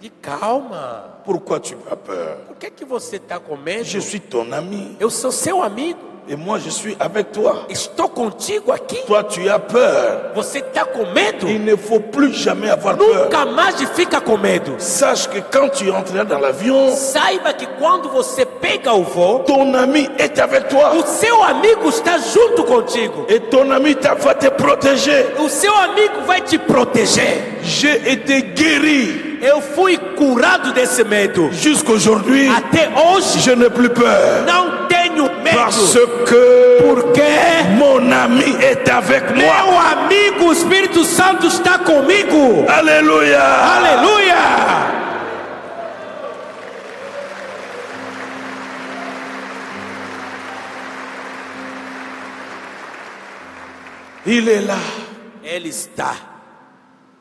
Speaker 4: De calma.
Speaker 1: pourquoi tu as peur?
Speaker 4: Por que você está com medo?
Speaker 1: Je suis ton ami
Speaker 4: Eu sou seu amigo.
Speaker 1: et moi je suis avec toi.
Speaker 4: Estou contigo aqui.
Speaker 1: Toi, tu as peur.
Speaker 4: Você está com medo?
Speaker 1: Il ne faut plus jamais avoir peur.
Speaker 4: Nunca mais fica com medo.
Speaker 1: Sache que quand tu entreras dans l'avion,
Speaker 4: Saiba que quando você pega o voo,
Speaker 1: ton ami est avec toi.
Speaker 4: o seu amigo está junto contigo.
Speaker 1: Et ton ami va te protéger.
Speaker 4: O seu amigo vai te proteger.
Speaker 1: J'ai été guéri.
Speaker 4: Eu fui curado desse medo.
Speaker 1: Jusqu'aujourd'hui,
Speaker 4: Até hoje
Speaker 1: je n'ai plus peur.
Speaker 4: não tenho medo.
Speaker 1: Parce que
Speaker 4: Porque
Speaker 1: mon ami est avec
Speaker 4: meu
Speaker 1: moi.
Speaker 4: amigo, o Espírito Santo está comigo.
Speaker 1: Alléluia.
Speaker 4: Aleluia!
Speaker 1: Il est là.
Speaker 4: Ele está.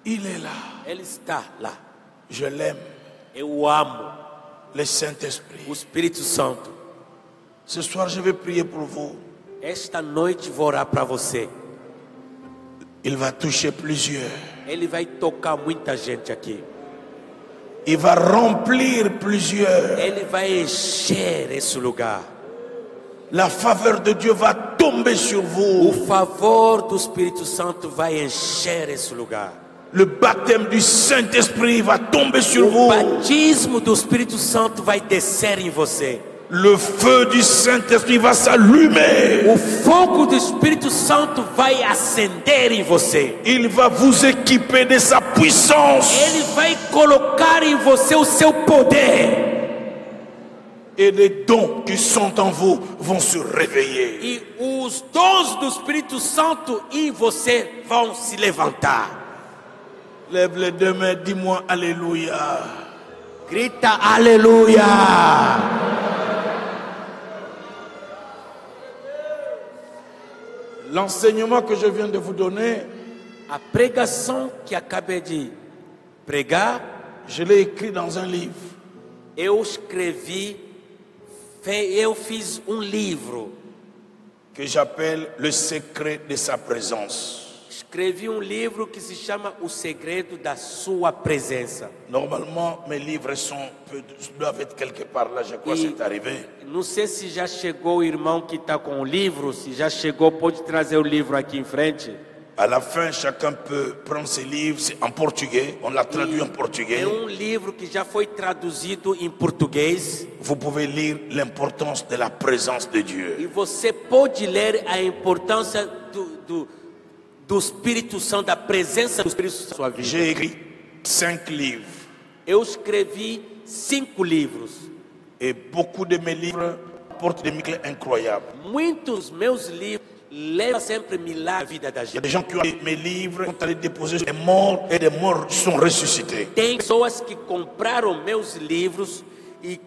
Speaker 1: Il est là.
Speaker 4: Ele está lá.
Speaker 1: Je l'aime.
Speaker 4: Eu amo
Speaker 1: Le Saint-Esprit.
Speaker 4: o Espírito Santo.
Speaker 1: Ce soir, je vais prier pour vous.
Speaker 4: Esta noite vou orar para você.
Speaker 1: Il va toucher plusieurs.
Speaker 4: Ele vai tocar muita gente aqui.
Speaker 1: Il va remplir plusieurs.
Speaker 4: Ele vai encher esse lugar.
Speaker 1: La faveur de Dieu va tomber sur
Speaker 4: O
Speaker 1: vous.
Speaker 4: favor do Espírito Santo vai encher esse lugar.
Speaker 1: Le baptême du Saint-Esprit va tomber sur
Speaker 4: O
Speaker 1: vous.
Speaker 4: batismo do Espírito Santo vai descer em você.
Speaker 1: Le feu du Saint-Esprit va s'allumer.
Speaker 4: O fogo do Espírito Santo vai acender em você.
Speaker 1: Il va vous équiper de sa puissance.
Speaker 4: Ele vai colocar em você o seu poder.
Speaker 1: Et les dons qui sont en vous vont se réveiller.
Speaker 4: E os dons do Espírito Santo em você vão se levantar.
Speaker 1: Lève les deux mains, dis-moi Alléluia.
Speaker 4: Grita aleluia.
Speaker 1: L'enseignement que je viens de vous donner,
Speaker 4: A pregação que acabei de pregar,
Speaker 1: je l'ai écrit dans un livre.
Speaker 4: eu escrevi, eu fiz livro.
Speaker 1: Que j'appelle Le secret de sa présence.
Speaker 4: Escrevi livro que se chama O Segredo da Sua Presença.
Speaker 1: Normalement, mes livres doivent être quelque part là, je crois que c'est arrivé.
Speaker 4: Não sei se já chegou o irmão que está com o livro, se já chegou, pode trazer o livro aqui em frente.
Speaker 1: À la fin, chacun peut prendre ses livres, c'est en portugais, on l'a traduit en portugais.
Speaker 4: É livro que já foi traduzido em português.
Speaker 1: Vous pouvez lire l'importance de la présence de Dieu.
Speaker 4: E você pode ler a importância do Espírito Santo, da presença do Espírito Santo na sua vida.
Speaker 1: J'ai écrit 5 livres.
Speaker 4: Eu escrevi 5 livros.
Speaker 1: Et beaucoup de mes livres portent des miracles incroyables.
Speaker 4: Muitos meus livros levam sempre milagres na vida da
Speaker 1: Il y a
Speaker 4: gente.
Speaker 1: des gens qui ont mes livres, sont allés déposer des morts et des morts sont ressuscités.
Speaker 4: Tem pessoas que compraram meus livros e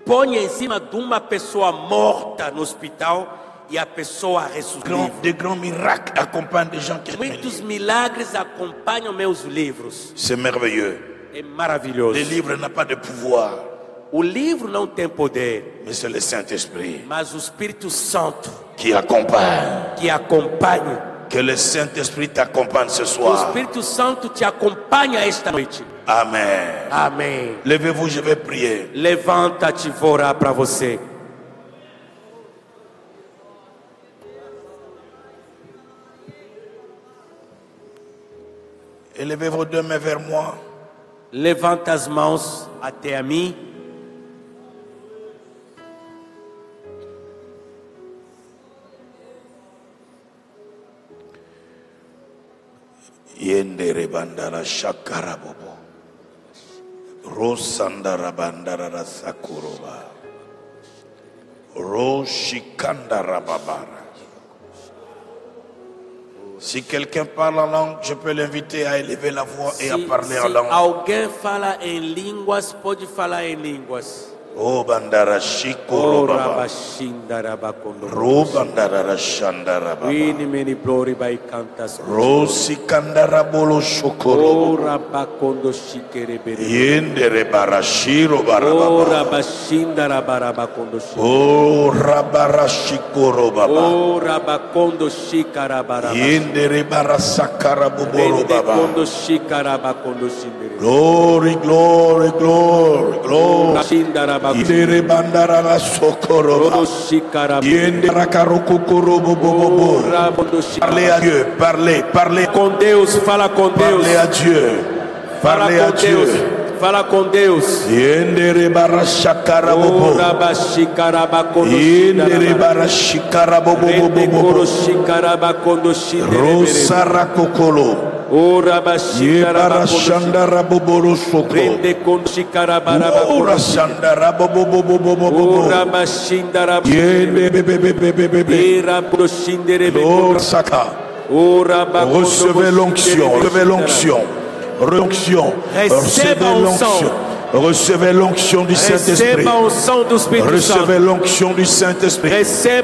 Speaker 4: põem em cima de uma pessoa morta no hospital e a pessoa ressuscita.
Speaker 1: Des grands miracles accompagnent des gens qui ont mes
Speaker 4: Muitos
Speaker 1: livres.
Speaker 4: milagres acompanham meus livros.
Speaker 1: C'est merveilleux.
Speaker 4: É maravilhoso.
Speaker 1: Le livre n'a pas de pouvoir,
Speaker 4: O livro não tem poder,
Speaker 1: mais c'est le Saint-Esprit
Speaker 4: mas o Espírito Santo
Speaker 1: qui accompagne.
Speaker 4: que acompanha.
Speaker 1: Que le Saint-Esprit t'accompagne ce
Speaker 4: O
Speaker 1: soir.
Speaker 4: Espírito Santo te acompanha esta noite.
Speaker 1: Amen.
Speaker 4: Amém.
Speaker 1: Levez-vous, je vais prier.
Speaker 4: Levanta-te, vou orar para você.
Speaker 1: Élevez vos deux mains vers moi.
Speaker 4: Levanta as mãos até a mim.
Speaker 1: Yendere bandara shakara bobo. Rosandara bandara sakuroba. Roshikandara babara. Si quelqu'un parle en langue, je peux l'inviter à élever la voix et à parler en langue.
Speaker 4: Alguém fala em línguas, pode falar em línguas.
Speaker 1: Oh bandara shikoro baba. Ro bandara shandara baba. Rosi kandara bolo shokoro. Yendere barashiro baraba. Oh rabara shikoro baba. Yendere barasakara boboro baba. Glory, glory, glory, glory. Yendere bandara la sokoro. Yendere karokokoro bobobo. Parlez à Dieu, parlez
Speaker 4: com Deus, fala com Deus.
Speaker 1: Parlez à Dieu, parlez à Dieu.
Speaker 4: Fala com Deus.
Speaker 1: Yendere barashakara bobo. Yendere barashikara bobo bobo. Rosara kokolo. Yebara shandara boboro soko. Ora shandara bobo bobo bobo. Yendere saka. Recevez l'onction, recevez l'onction. Recevez l'onction. Recevez l'onction du Saint-Esprit. Recevez l'onction du Saint-Esprit. Soyez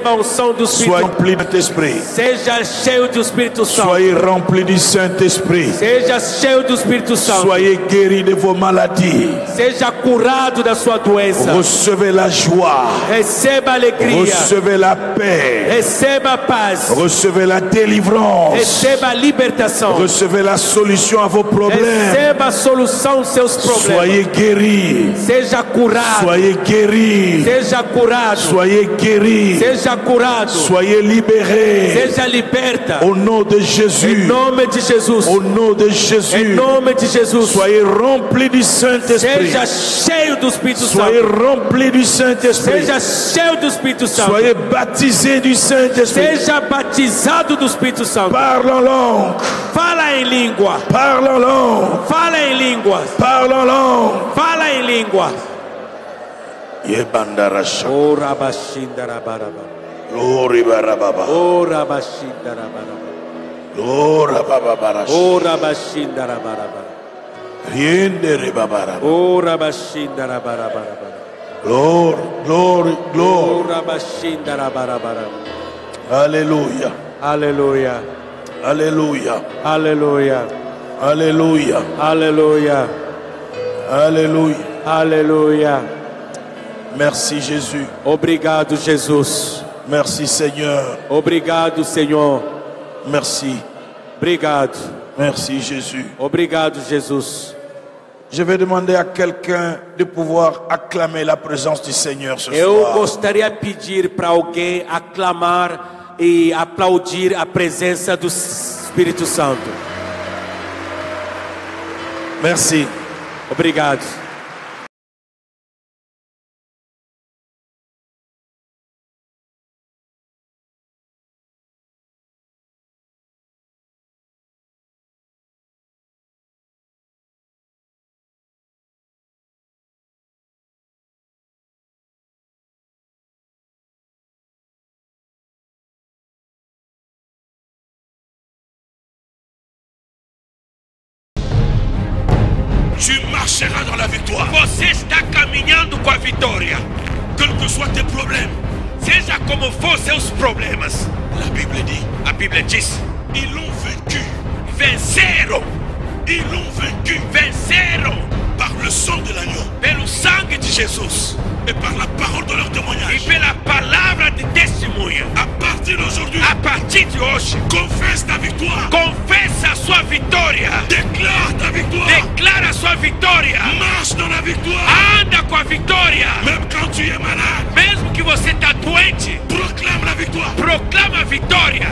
Speaker 1: remplis du Saint-Esprit.
Speaker 4: Seja cheio do Espírito Santo.
Speaker 1: Soyez remplis du Saint-Esprit.
Speaker 4: Seja cheio do Espírito Santo.
Speaker 1: Soyez guéris de vos maladies.
Speaker 4: Seja curado da sua doença.
Speaker 1: Recevez la joie.
Speaker 4: Receba alegria.
Speaker 1: Recevez la paix.
Speaker 4: Receba paz.
Speaker 1: Recevez la délivrance.
Speaker 4: Receba libertação.
Speaker 1: Recevez la solution à vos problèmes.
Speaker 4: Receba a solução aos seus problemas.
Speaker 1: Soyez guéris.
Speaker 4: Seja curado.
Speaker 1: Soyez guéris.
Speaker 4: Seja curado.
Speaker 1: Soyez guéris.
Speaker 4: Seja curado.
Speaker 1: Soyez libérés.
Speaker 4: Seja liberta.
Speaker 1: Au nom de Jésus.
Speaker 4: Em nome de Jesus.
Speaker 1: Au nom de Jésus.
Speaker 4: Em nome de Jesus.
Speaker 1: Soyez remplis du Saint-Esprit.
Speaker 4: Seja cheio do Espírito Santo.
Speaker 1: Soyez remplis du Saint-Esprit.
Speaker 4: Seja cheio do Espírito Santo.
Speaker 1: Soyez baptisés du Saint-Esprit.
Speaker 4: Seja batizado do Espírito Santo.
Speaker 1: Parle en langue.
Speaker 4: Fala em língua.
Speaker 1: Parle en langue.
Speaker 4: Fala em línguas.
Speaker 1: Parle en langue.
Speaker 4: Fala em línguas.
Speaker 1: Yebandarasha.
Speaker 4: Oh rabashindarabaraba.
Speaker 1: Glory barababa.
Speaker 4: Oh rabashindarabaraba.
Speaker 1: Glory bababarash.
Speaker 4: Oh rabashindarabaraba.
Speaker 1: Riendere babaraba.
Speaker 4: Oh rabashindarabaraba.
Speaker 1: Glory, glory, glory.
Speaker 4: Oh rabashindarabaraba.
Speaker 1: Alléluia.
Speaker 4: Alléluia.
Speaker 1: Alléluia.
Speaker 4: Alléluia.
Speaker 1: Alléluia.
Speaker 4: Alléluia.
Speaker 1: Alléluia.
Speaker 4: Alléluia.
Speaker 1: Merci Jésus.
Speaker 4: Obrigado, Jesus.
Speaker 1: Merci Seigneur.
Speaker 4: Obrigado, Senhor.
Speaker 1: Merci.
Speaker 4: Obrigado.
Speaker 1: Merci Jésus.
Speaker 4: Obrigado, Jesus.
Speaker 1: Je vais demander à quelqu'un de pouvoir acclamer la présence du Seigneur ce
Speaker 4: Eu
Speaker 1: soir.
Speaker 4: gostaria de pedir para alguém aclamar e aplaudir a presença do Espírito Santo.
Speaker 1: Merci.
Speaker 4: Obrigado.
Speaker 2: Tu marcheras dans la victoire. Você está caminhando com a vitória. Quels que soient tes problèmes. Seja como for seus problemas. La Bible dit. A Bíblia diz. Ils l'ont vaincu. Venceram. Ils l'ont vaincu. Venceram. Par le sang de l'agneau. Pelo sangue de Jesus. Et par la parole de leur témoignage. E pela palavra de testemunho. À partir d'aujourd'hui. A partir de hoje. Confesse ta victoire. Confessa a sua vitória. Déclare ta victoire. Declara a sua vitória. Marche dans la victoire. Anda com a vitória. Même quand tu es malade. Mesmo que você está doente. Proclame la victoire. Proclama a vitória.